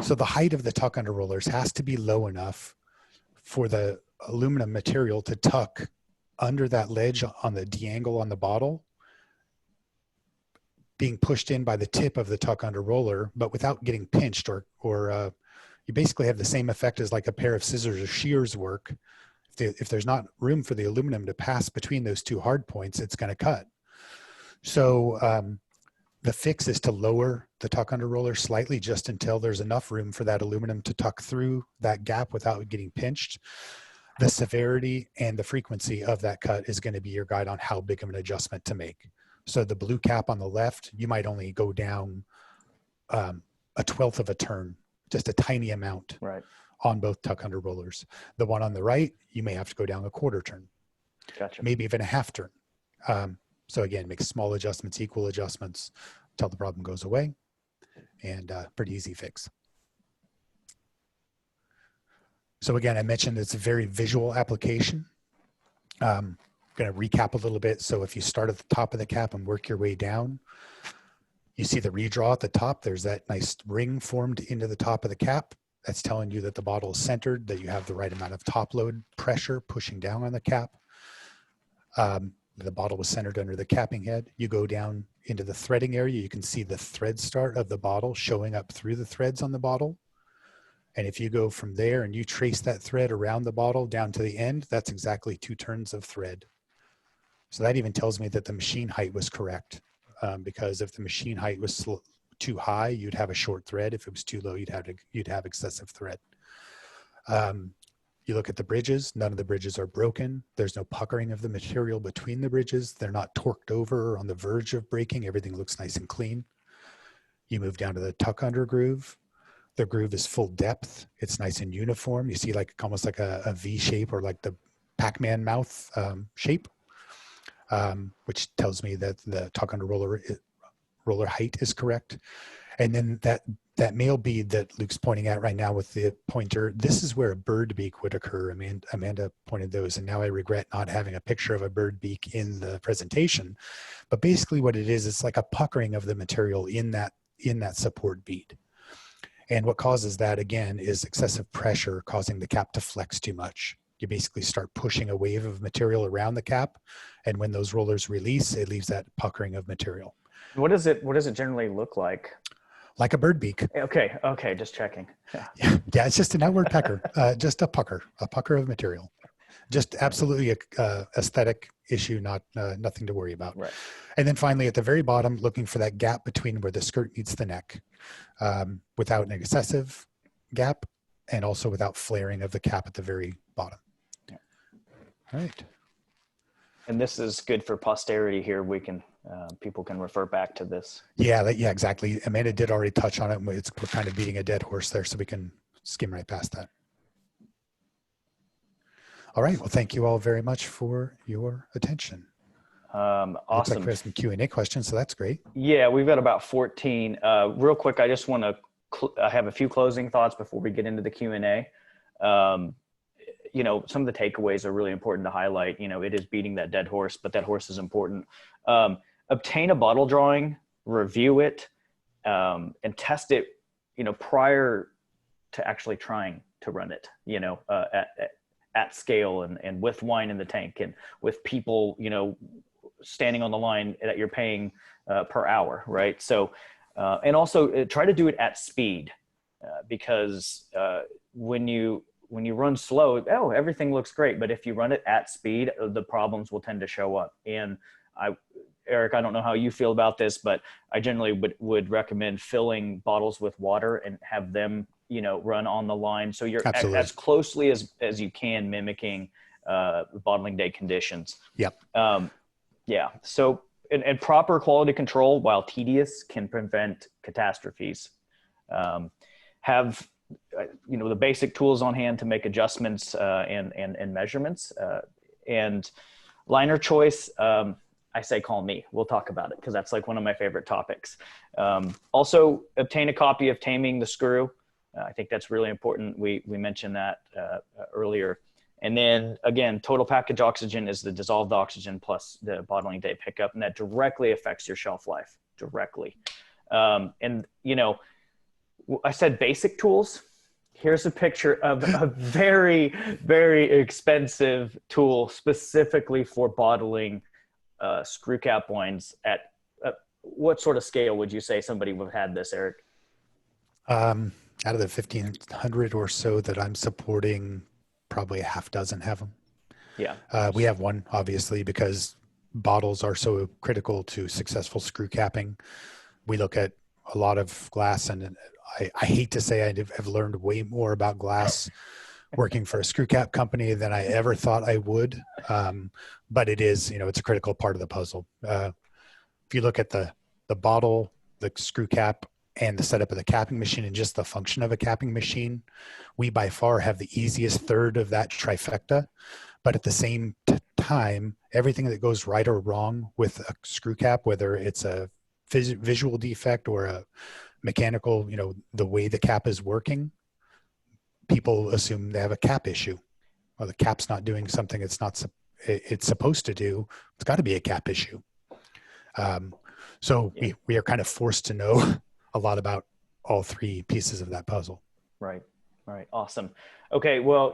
So the height of the tuck under rollers has to be low enough for the aluminum material to tuck under that ledge on the D-angle on the bottle, being pushed in by the tip of the tuck under roller, but without getting pinched or you basically have the same effect as like a pair of scissors or shears work. If there's not room for the aluminum to pass between those two hard points, it's going to cut. So the fix is to lower the tuck under roller slightly, just until there's enough room for that aluminum to tuck through that gap without getting pinched. The severity and the frequency of that cut is going to be your guide on how big of an adjustment to make. So the blue cap on the left, you might only go down a 1/12 of a turn, just a tiny amount, right, on both tuck under rollers. The one on the right, you may have to go down a 1/4 turn, gotcha, maybe even a 1/2 turn. So again, make small adjustments, equal adjustments until the problem goes away, and pretty easy fix. So again, I mentioned it's a very visual application. I'm going to recap a little bit. So if you start at the top of the cap and work your way down, you see the redraw at the top. There's that nice ring formed into the top of the cap. That's telling you that the bottle is centered, that you have the right amount of top load pressure pushing down on the cap. The bottle was centered under the capping head. You go down into the threading area. You can see the thread start of the bottle showing up through the threads on the bottle. And if you go from there and you trace that thread around the bottle down to the end, that's exactly 2 turns of thread. So that even tells me that the machine height was correct, because if the machine height was too high, you'd have a short thread. If it was too low, you'd have excessive thread. You look at the bridges, none of the bridges are broken. There's no puckering of the material between the bridges. They're not torqued over or on the verge of breaking. Everything looks nice and clean. You move down to the tuck under groove. The groove is full depth. It's nice and uniform. You see like almost like a V shape, or like the Pac-Man mouth shape, which tells me that the tuck under roller height is correct. And then that male bead that Luke's pointing at right now with the pointer, this is where a bird beak would occur. Amanda pointed those, and now I regret not having a picture of a bird beak in the presentation. But basically what it is, it's like a puckering of the material in that support bead. And what causes that, again, is excessive pressure causing the cap to flex too much. You basically start pushing a wave of material around the cap, and when those rollers release, it leaves that puckering of material. What does it generally look like? Like a bird beak. Okay, just checking. Yeah, it's just an outward pecker, just a pucker of material. Just absolutely a aesthetic issue, not nothing to worry about. Right. And then finally, at the very bottom, looking for that gap between where the skirt meets the neck, without an excessive gap, and also without flaring of the cap at the very bottom. Yeah. All right. And this is good for posterity here. We can people can refer back to this. Yeah, exactly. Amanda did already touch on it. We're kind of beating a dead horse there, so we can skim right past that. All right. Well, thank you all very much for your attention. Awesome. Looks like we have some Q&A questions, so that's great. Yeah, we've got about 14. Real quick, I just want to I have a few closing thoughts before we get into the Q&A. Some of the takeaways are really important to highlight. It is beating that dead horse, but that horse is important. Obtain a bottle drawing, review it, and test it, prior to actually trying to run it, at scale and with wine in the tank and with people, standing on the line that you're paying per hour, right? So, and also try to do it at speed, because when you run slow, everything looks great. But if you run it at speed, the problems will tend to show up. And Eric, I don't know how you feel about this, but I generally would recommend filling bottles with water and have them, run on the line. So you're as closely as you can mimicking bottling day conditions. Yep. Yeah. So, and proper quality control, while tedious, can prevent catastrophes. Have the basic tools on hand to make adjustments and measurements. And liner choice, I say call me. We'll talk about it because that's like one of my favorite topics. Also, obtain a copy of Taming the Screw. I think that's really important. We mentioned that earlier. And then again, total package oxygen is the dissolved oxygen plus the bottling day pickup, and that directly affects your shelf life directly. And you know, I said basic tools. Here's a picture of a very, very expensive tool specifically for bottling screw cap wines. At what sort of scale would you say somebody would have had this, Eric? Out of the 1,500 or so that I'm supporting, probably a half dozen have them. Yeah. We have one, obviously, because bottles are so critical to successful screw capping. We look at a lot of glass, and I hate to say I've learned way more about glass working for a screw cap company than I ever thought I would. But it is, it's a critical part of the puzzle. If you look at the bottle, the screw cap, and the setup of the capping machine and just the function of a capping machine, we by far have the easiest third of that trifecta. But at the same time, everything that goes right or wrong with a screw cap, whether it's a visual defect or a mechanical, the way the cap is working, people assume they have a cap issue. Well, the cap's not doing something it's supposed to do. It's got to be a cap issue. So we are kind of forced to know a lot about all three pieces of that puzzle. Right. Awesome. Okay. Well,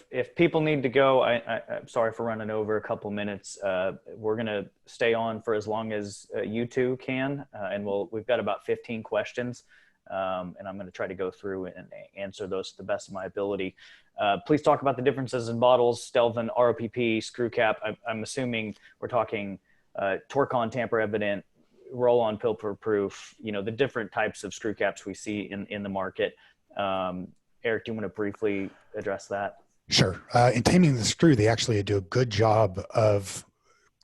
if people need to go, I'm sorry for running over a couple minutes. We're going to stay on for as long as you two can. And we've got about 15 questions. And I'm going to try to go through and answer those to the best of my ability. Please talk about the differences in bottles, Stelvin, ROPP, screw cap. I'm assuming we're talking torque-on, tamper evident, roll-on, pill-proof, the different types of screw caps we see in the market. Eric, do you want to briefly address that? Sure. In Taming the Screw, they actually do a good job of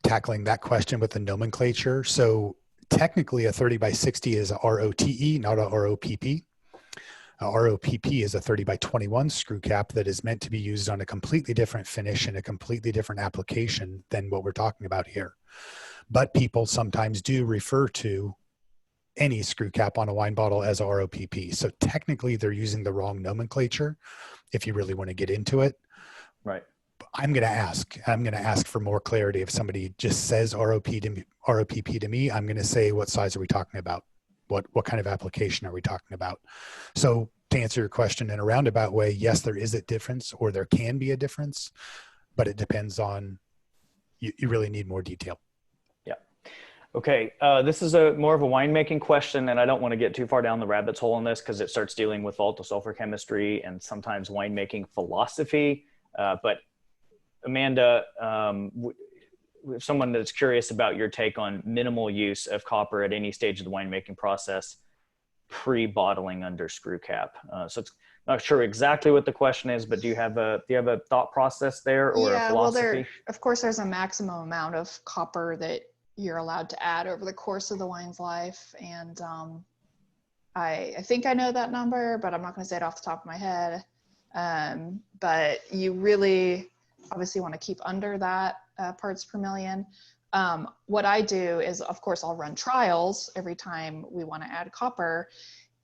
tackling that question with the nomenclature. So technically a 30 by 60 is a ROTE, not a ROPP. A ROPP is a 30 by 21 screw cap that is meant to be used on a completely different finish and a completely different application than what we're talking about here. But people sometimes do refer to any screw cap on a wine bottle as a ROPP. So technically they're using the wrong nomenclature if you really want to get into it. Right. I'm going to ask for more clarity. If somebody just says ROPP to me, I'm going to say, what size are we talking about? What kind of application are we talking about? So to answer your question in a roundabout way, yes, there is a difference, or there can be a difference, but it depends on, you really need more detail. Okay, this is more of a winemaking question, and I don't want to get too far down the rabbit's hole in this because it starts dealing with volatile sulfur chemistry and sometimes winemaking philosophy. But Amanda, someone that's curious about your take on minimal use of copper at any stage of the winemaking process, pre-bottling under screw cap. So it's not sure exactly what the question is, but do you have a thought process there or a philosophy? Well, of course, there's a maximum amount of copper that you're allowed to add over the course of the wine's life. And I think I know that number, but I'm not going to say it off the top of my head. But you really obviously want to keep under that parts per million. What I do is, of course, I'll run trials every time we want to add copper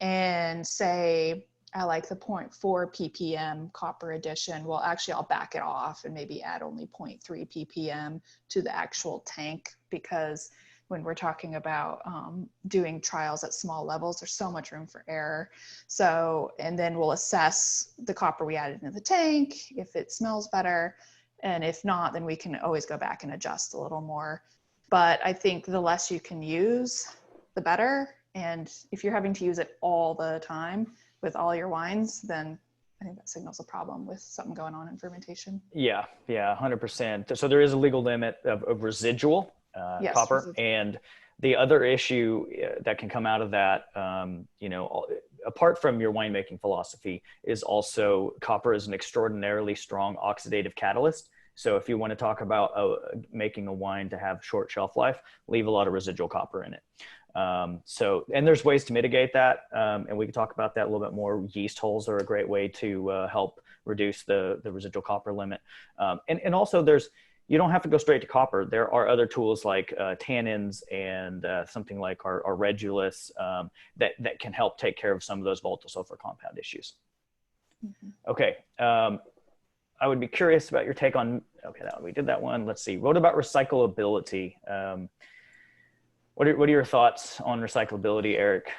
and say, I like the 0.4 ppm copper addition. Well, actually, I'll back it off and maybe add only 0.3 ppm to the actual tank, because when we're talking about doing trials at small levels, there's so much room for error. So, and then we'll assess the copper we added into the tank, if it smells better. And if not, then we can always go back and adjust a little more. But I think the less you can use, the better. And if you're having to use it all the time with all your wines, then I think that signals a problem with something going on in fermentation. Yeah, 100%. So there is a legal limit of residual copper. Residual. And the other issue that can come out of that, apart from your winemaking philosophy, is also copper is an extraordinarily strong oxidative catalyst. So if you want to talk about making a wine to have short shelf life, leave a lot of residual copper in it. And there's ways to mitigate that. And we can talk about that a little bit more. Yeast holes are a great way to help reduce the residual copper limit. And also there's, you don't have to go straight to copper. There are other tools like tannins and something like our Regulus that can help take care of some of those volatile sulfur compound issues. Mm-hmm. Okay. I would be curious about your take on, okay, we did that one. Let's see. What about recyclability? What are your thoughts on recyclability, Eric?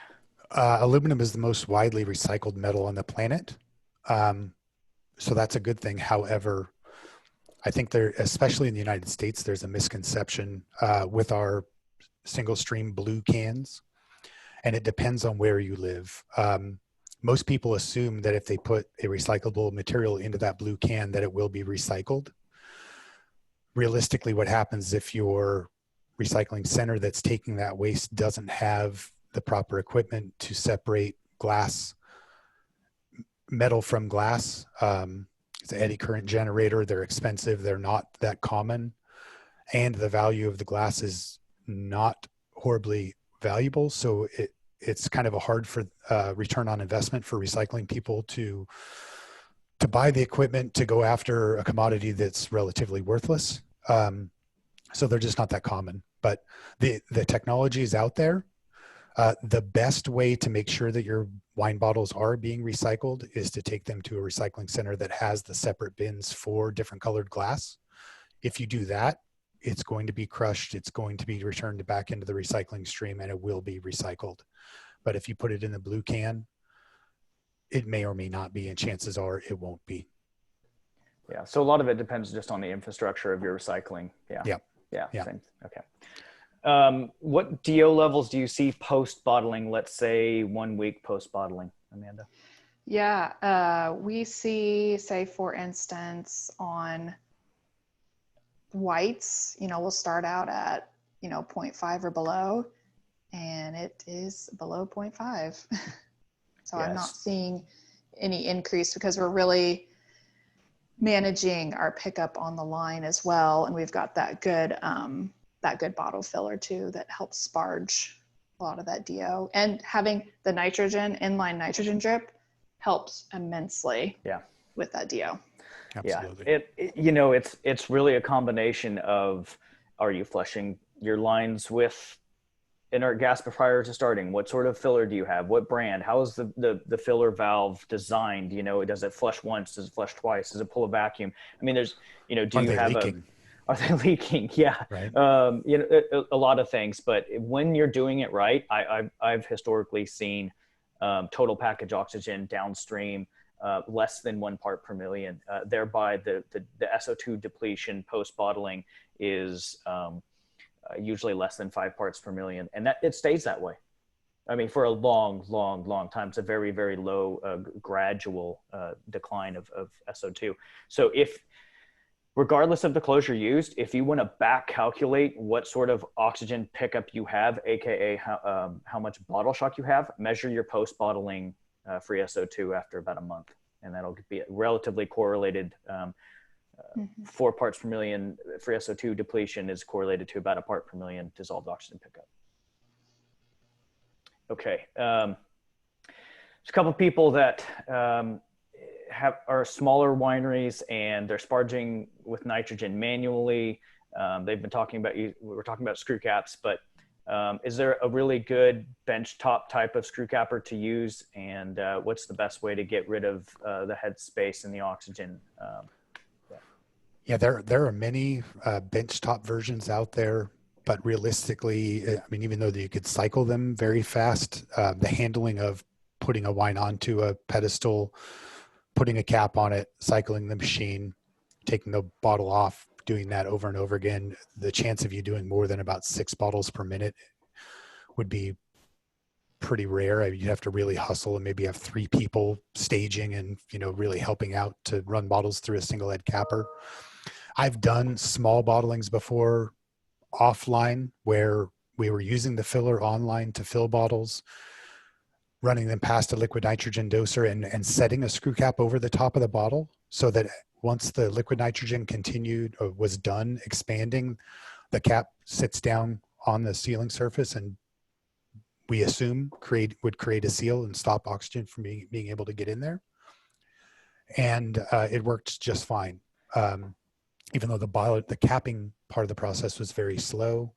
Aluminum is the most widely recycled metal on the planet. So that's a good thing. However, I think there, especially in the United States, there's a misconception with our single stream blue cans, and it depends on where you live. Most people assume that if they put a recyclable material into that blue can, that it will be recycled. Realistically, what happens if your recycling center that's taking that waste doesn't have the proper equipment to separate metal from glass? It's an eddy current generator. They're expensive. They're not that common. And the value of the glass is not horribly valuable. So it's kind of a hard for return on investment for recycling people to buy the equipment to go after a commodity that's relatively worthless. So they're just not that common. But the technology is out there. The best way to make sure that your wine bottles are being recycled is to take them to a recycling center that has the separate bins for different colored glass. If you do that, it's going to be crushed. It's going to be returned back into the recycling stream, and it will be recycled. But if you put it in a blue can, it may or may not be, and chances are it won't be. Yeah. So a lot of it depends just on the infrastructure of your recycling. Yeah. Yeah. Yeah. Yeah. Same. Okay. What DO levels do you see post bottling? Let's say 1 week post bottling, Amanda. Yeah, we see, say for instance, on whites, we'll start out at 0.5 or below, and it is below 0.5. So yes. I'm not seeing any increase because we're really managing our pickup on the line as well, and we've got that good bottle filler too that helps sparge a lot of that DO. And having the inline nitrogen drip helps immensely. Yeah. With that DO. Absolutely. Yeah. It's really a combination of, are you flushing your lines with inert gas prior to starting? What sort of filler do you have? What brand? How is the filler valve designed? Does it flush once? Does it flush twice? Does it pull a vacuum? I mean, there's, do you have leaking? Are they leaking? Yeah. Right. A lot of things, but when you're doing it right, I've historically seen total package oxygen downstream less than 1 part per million. Thereby, the SO2 depletion post bottling is usually less than 5 parts per million, and that it stays that way. I mean, for a long time. It's a very, very low gradual decline of SO2. So regardless of the closure used, if you want to back calculate what sort of oxygen pickup you have, AKA how much bottle shock you have, measure your post bottling free SO2 after about a month, and that'll be relatively correlated. 4 parts per million free SO2 depletion is correlated to about 1 part per million dissolved oxygen pickup. Okay. There's a couple of people that are smaller wineries and they're sparging with nitrogen manually. They've been talking about, we're talking about screw caps, but is there a really good benchtop type of screw capper to use? And what's the best way to get rid of the head space and the oxygen? Yeah, there are many benchtop versions out there, but realistically, I mean, even though you could cycle them very fast, the handling of putting a wine onto a pedestal, putting a cap on it, cycling the machine, taking the bottle off, doing that over and over again, the chance of you doing more than about 6 bottles per minute would be pretty rare. I mean, you'd have to really hustle and maybe have 3 people staging and, really helping out to run bottles through a single head capper. I've done small bottlings before offline where we were using the filler online to fill bottles, running them past a liquid nitrogen doser and setting a screw cap over the top of the bottle so that once the liquid nitrogen continued or was done expanding, the cap sits down on the sealing surface and we assume would create a seal and stop oxygen from being able to get in there. And it worked just fine. even though the capping part of the process was very slow.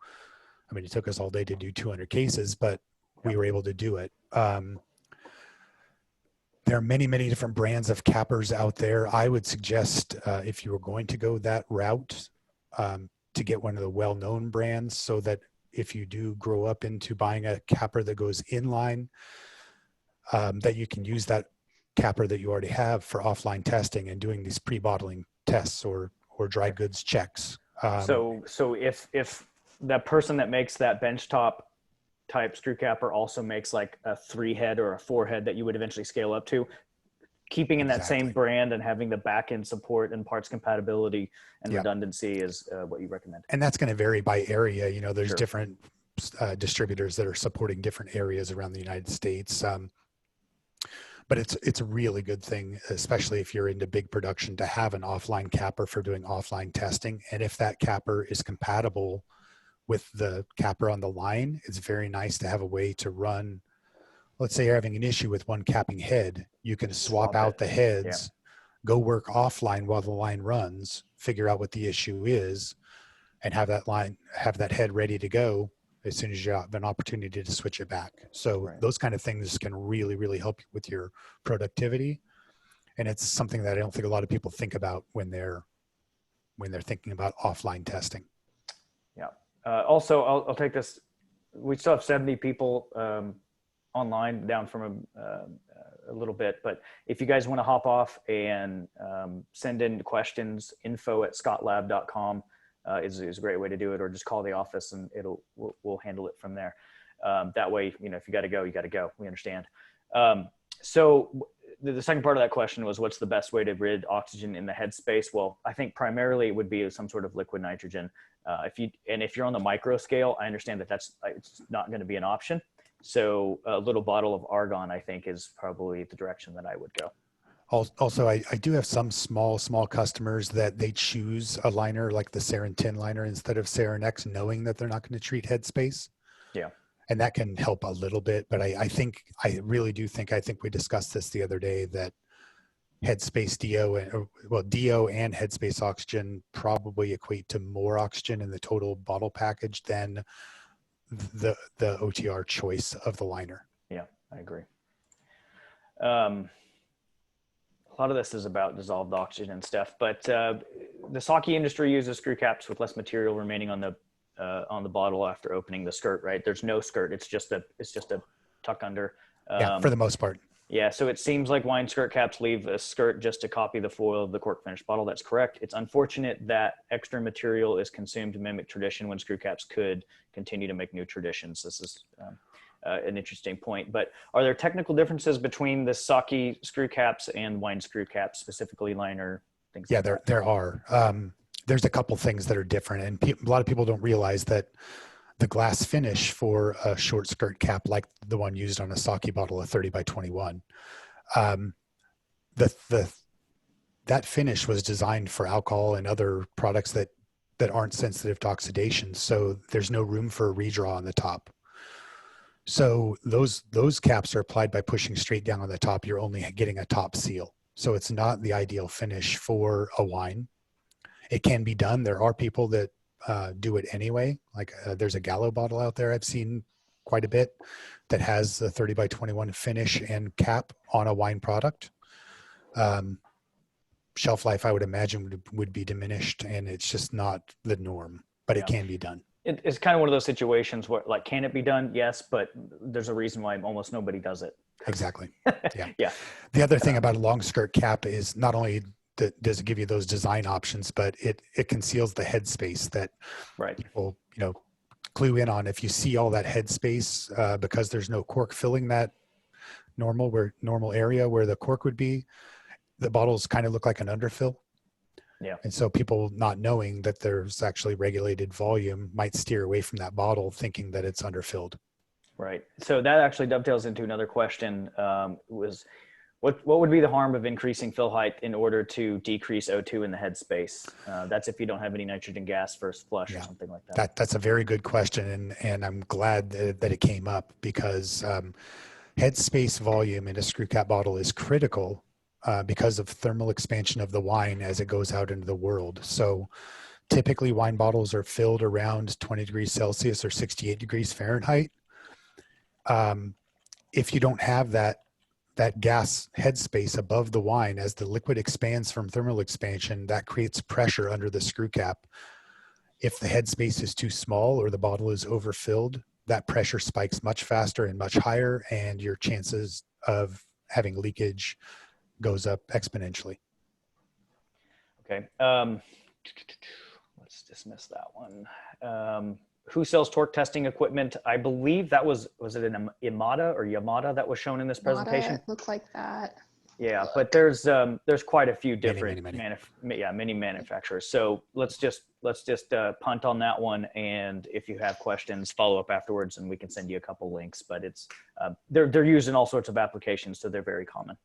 I mean, it took us all day to do 200 cases, but we were able to do it. There are many, many different brands of cappers out there. I would suggest if you were going to go that route, to get one of the well-known brands, so that if you do grow up into buying a capper that goes inline, that you can use that capper that you already have for offline testing and doing these pre-bottling tests or dry goods checks. So if that person that makes that benchtop type screw capper also makes like a 3-head or a 4-head that you would eventually scale up to, keeping in that same brand and having the back end support and parts compatibility and redundancy is what you recommend. And that's going to vary by area. You know, there's different distributors that are supporting different areas around the United States. But it's a really good thing, especially if you're into big production, to have an offline capper for doing offline testing. And if that capper is compatible with the capper on the line, it's very nice to have a way to run. Let's say you're having an issue with one capping head, you can swap out the heads, go work offline while the line runs, figure out what the issue is, and have that head ready to go as soon as you have an opportunity to switch it back. So those kind of things can really, really help you with your productivity. And it's something that I don't think a lot of people think about when they're thinking about offline testing. Yeah. Also, I'll take this. We still have 70 people online, down from a little bit, but if you guys want to hop off and send in questions, info@scottlab.com is a great way to do it, or just call the office and we'll handle it from there. That way, you know, if you got to go, you got to go. We understand. So the second part of that question was, what's the best way to rid oxygen in the headspace? Well, I think primarily it would be some sort of liquid nitrogen. If you're on the micro scale, I understand that it's not going to be an option. So a little bottle of argon, I think, is probably the direction that I would go. Also, I do have some small customers that they choose a liner like the Sarin 10 liner instead of Sarin X, knowing that they're not going to treat headspace. Yeah. And that can help a little bit. But I really do think we discussed this the other day, that headspace DO and headspace oxygen probably equate to more oxygen in the total bottle package than the OTR choice of the liner. Yeah, I agree. A lot of this is about dissolved oxygen and stuff, but the sake industry uses screw caps with less material remaining on the bottle after opening the skirt, right? There's no skirt. It's just a tuck under. For the most part. Yeah, so it seems like wine skirt caps leave a skirt just to copy the foil of the cork finished bottle. That's correct. It's unfortunate that extra material is consumed to mimic tradition when screw caps could continue to make new traditions. This is an interesting point. But are there technical differences between the sake screw caps and wine screw caps, specifically liner things? Yeah, there are. There's a couple things that are different, and a lot of people don't realize that the glass finish for a short skirt cap, like the one used on a sake bottle, a 30 by 21, that finish was designed for alcohol and other products that aren't sensitive to oxidation. So there's no room for a redraw on the top. So those caps are applied by pushing straight down on the top. You're only getting a top seal. So it's not the ideal finish for a wine. It can be done. There are people that do it anyway. Like there's a Gallo bottle out there I've seen quite a bit that has a 30 by 21 finish and cap on a wine product. Shelf life, I would imagine, would be diminished, and it's just not the norm, but it can be done. It's kind of one of those situations where, like, can it be done? Yes, but there's a reason why almost nobody does it. Exactly. Yeah. Yeah. The other thing about a long skirt cap is not only does it give you those design options, but it conceals the headspace that people, clue in on. If you see all that headspace, because there's no cork filling that normal area where the cork would be, the bottles kind of look like an underfill. Yeah. And so people not knowing that there's actually regulated volume might steer away from that bottle thinking that it's underfilled. Right. So that actually dovetails into another question, was what would be the harm of increasing fill height in order to decrease O2 in the headspace? That's if you don't have any nitrogen gas first flush or something like that. That's a very good question. And I'm glad that it came up, because headspace volume in a screw cap bottle is critical because of thermal expansion of the wine as it goes out into the world. So typically wine bottles are filled around 20 degrees Celsius or 68 degrees Fahrenheit. If you don't have that gas headspace above the wine, as the liquid expands from thermal expansion, that creates pressure under the screw cap. If the headspace is too small or the bottle is overfilled, that pressure spikes much faster and much higher, and your chances of having leakage goes up exponentially. Okay. Let's dismiss that one. Who sells torque testing equipment? I believe that was it an Yamada or Yamada that was shown in this presentation? It looked like that. Yeah, but there's quite a few different many manufacturers. So let's just punt on that one, and if you have questions, follow up afterwards, and we can send you a couple links. But it's they're used in all sorts of applications, so they're very common.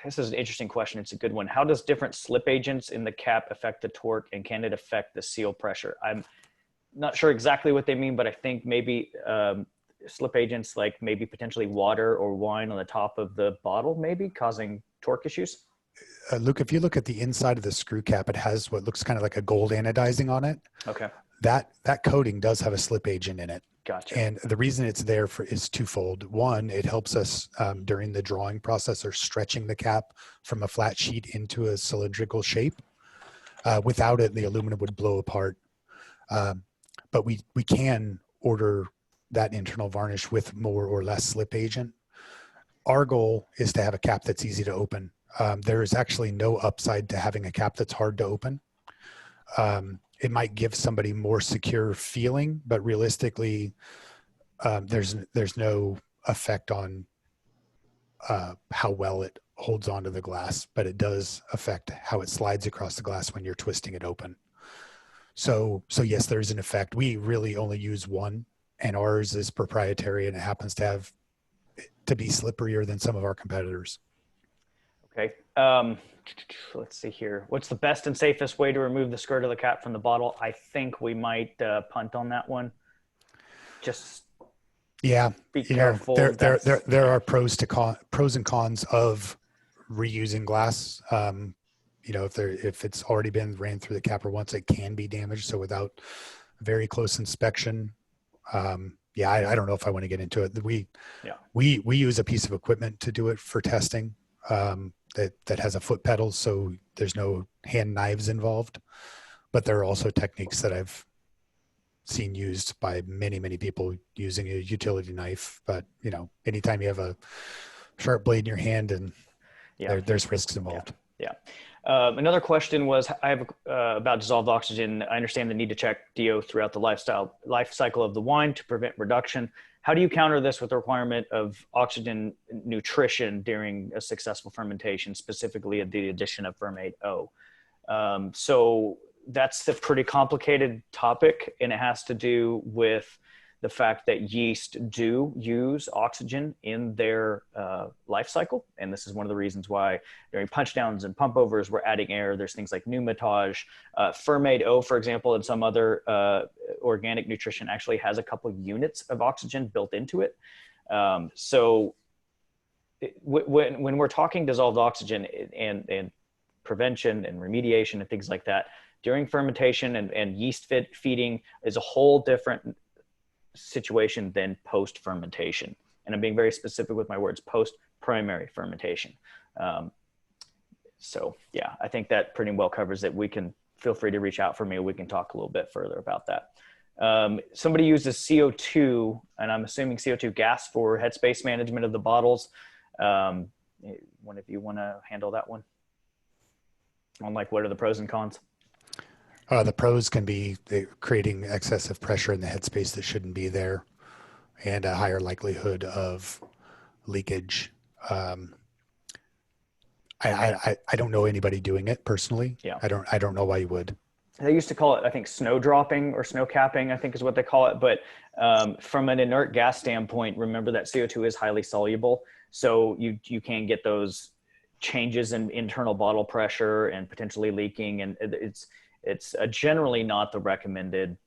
This is an interesting question. It's a good one. How does different slip agents in the cap affect the torque, and can it affect the seal pressure? I'm not sure exactly what they mean, but I think maybe slip agents like maybe potentially water or wine on the top of the bottle, maybe causing torque issues. Luke, if you look at the inside of the screw cap, it has what looks kind of like a gold anodizing on it. Okay. That coating does have a slip agent in it. Gotcha. And the reason it's there is twofold. One, it helps us during the drawing process or stretching the cap from a flat sheet into a cylindrical shape. Without it, the aluminum would blow apart. But we can order that internal varnish with more or less slip agent. Our goal is to have a cap that's easy to open. There is actually no upside to having a cap that's hard to open. It might give somebody more secure feeling, but realistically, there's no effect on how well it holds onto the glass, but it does affect how it slides across the glass when you're twisting it open. So yes, there's an effect. We really only use one, and ours is proprietary, and it happens to be slipperier than some of our competitors. Okay. Let's see here. What's the best and safest way to remove the skirt of the cap from the bottle? I think we might punt on that one. Just be careful. There are pros and cons of reusing glass. If it's already been ran through the capper once, it can be damaged. So without very close inspection, I don't know if I want to get into it. We use a piece of equipment to do it for testing. That has a foot pedal, so there's no hand knives involved. But there are also techniques that I've seen used by many people using a utility knife. But anytime you have a sharp blade in your hand, and there's risks involved. Yeah. Another question was I have about dissolved oxygen. I understand the need to check DO throughout the life cycle of the wine to prevent reduction. How do you counter this with the requirement of oxygen nutrition during a successful fermentation, specifically the addition of Fermate O? So that's a pretty complicated topic, and it has to do with the fact that yeast do use oxygen in their life cycle. And this is one of the reasons why during punch downs and pump overs, we're adding air. There's things like pneumatage. Fermate O, for example, and some other organic nutrition actually has a couple units of oxygen built into it. When we're talking dissolved oxygen and prevention and remediation and things like that, during fermentation and yeast feeding is a whole different situation than post fermentation. And I'm being very specific with my words, post primary fermentation. So yeah, I think that pretty well covers it. We can feel free to reach out for me. We can talk a little bit further about that. Somebody uses CO2, and I'm assuming CO2 gas for headspace management of the bottles. One of you want to handle that one? On what are the pros and cons? The pros can be creating excessive pressure in the headspace that shouldn't be there, and a higher likelihood of leakage. I don't know anybody doing it personally. Yeah. I don't know why you would. They used to call it, I think, snow dropping or snow capping, I think is what they call it. But from an inert gas standpoint, remember that CO2 is highly soluble. So you can get those changes in internal bottle pressure and potentially leaking. And it's generally not the recommended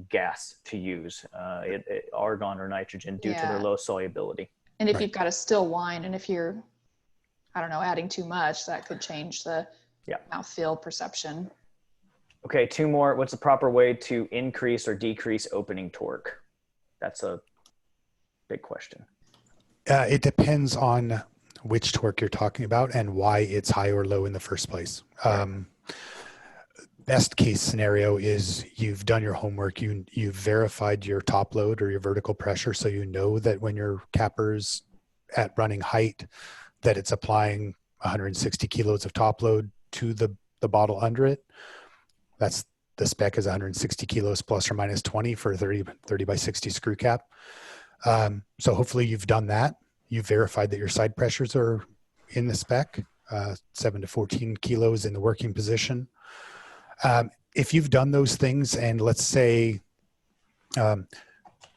gas to use, argon or nitrogen, due to their low solubility. And if Right. you've got a still wine, and if you're, I don't know, adding too much, that could change the mouthfeel perception. Okay, two more. What's the proper way to increase or decrease opening torque? That's a big question. It depends on which torque you're talking about and why it's high or low in the first place. Best case scenario is you've done your homework, you've verified your top load or your vertical pressure, so you know that when your capper's at running height, that it's applying 160 kilos of top load to the bottle under it. That's the spec is 160 kilos plus or minus 20 for a 30 by 60 screw cap. So hopefully you've done that. You've verified that your side pressures are in the spec, 7 to 14 kilos in the working position. If you've done those things, and let's say,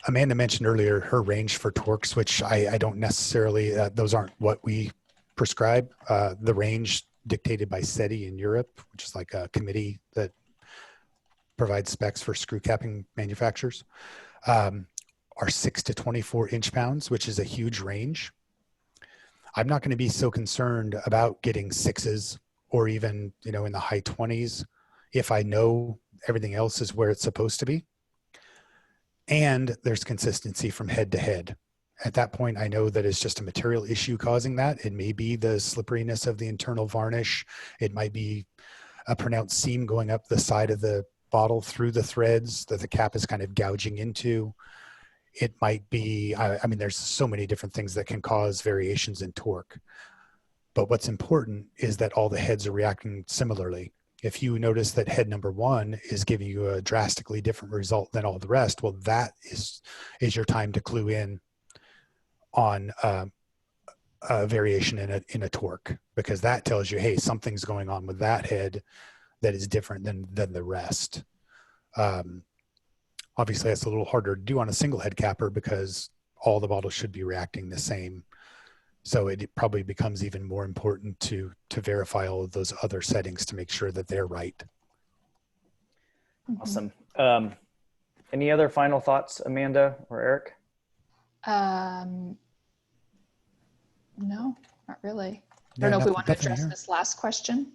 Amanda mentioned earlier her range for torques, which I don't necessarily, those aren't what we prescribe. The range dictated by SETI in Europe, which is like a committee that provides specs for screw capping manufacturers, are 6 to 24 inch pounds, which is a huge range. I'm not going to be so concerned about getting sixes or even, in the high 20s if I know everything else is where it's supposed to be. And there's consistency from head to head. At that point, I know that it's just a material issue causing that. It may be the slipperiness of the internal varnish. It might be a pronounced seam going up the side of the bottle through the threads that the cap is kind of gouging into. It might be, I mean, there's so many different things that can cause variations in torque. But what's important is that all the heads are reacting similarly. If you notice that head number one is giving you a drastically different result than all the rest, well, that is your time to clue in on a variation in a torque, because that tells you, hey, something's going on with that head that is different than the rest. Obviously, that's a little harder to do on a single head capper because all the bottles should be reacting the same. So it probably becomes even more important to verify all of those other settings to make sure that they're right. Awesome. Any other final thoughts, Amanda or Eric? No, not really. I don't know if we want to address this last question.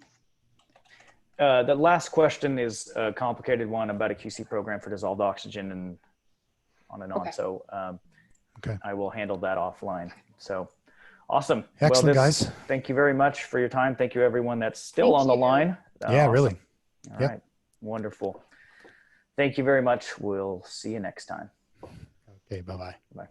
The last question is a complicated one about a QC program for dissolved oxygen and on and on. Okay. So okay. I will handle that offline. So awesome. Excellent, guys. Thank you very much for your time. Thank you, everyone that's still on the line. Yeah, awesome. Really. All right. Wonderful. Thank you very much. We'll see you next time. Okay, bye-bye. Bye.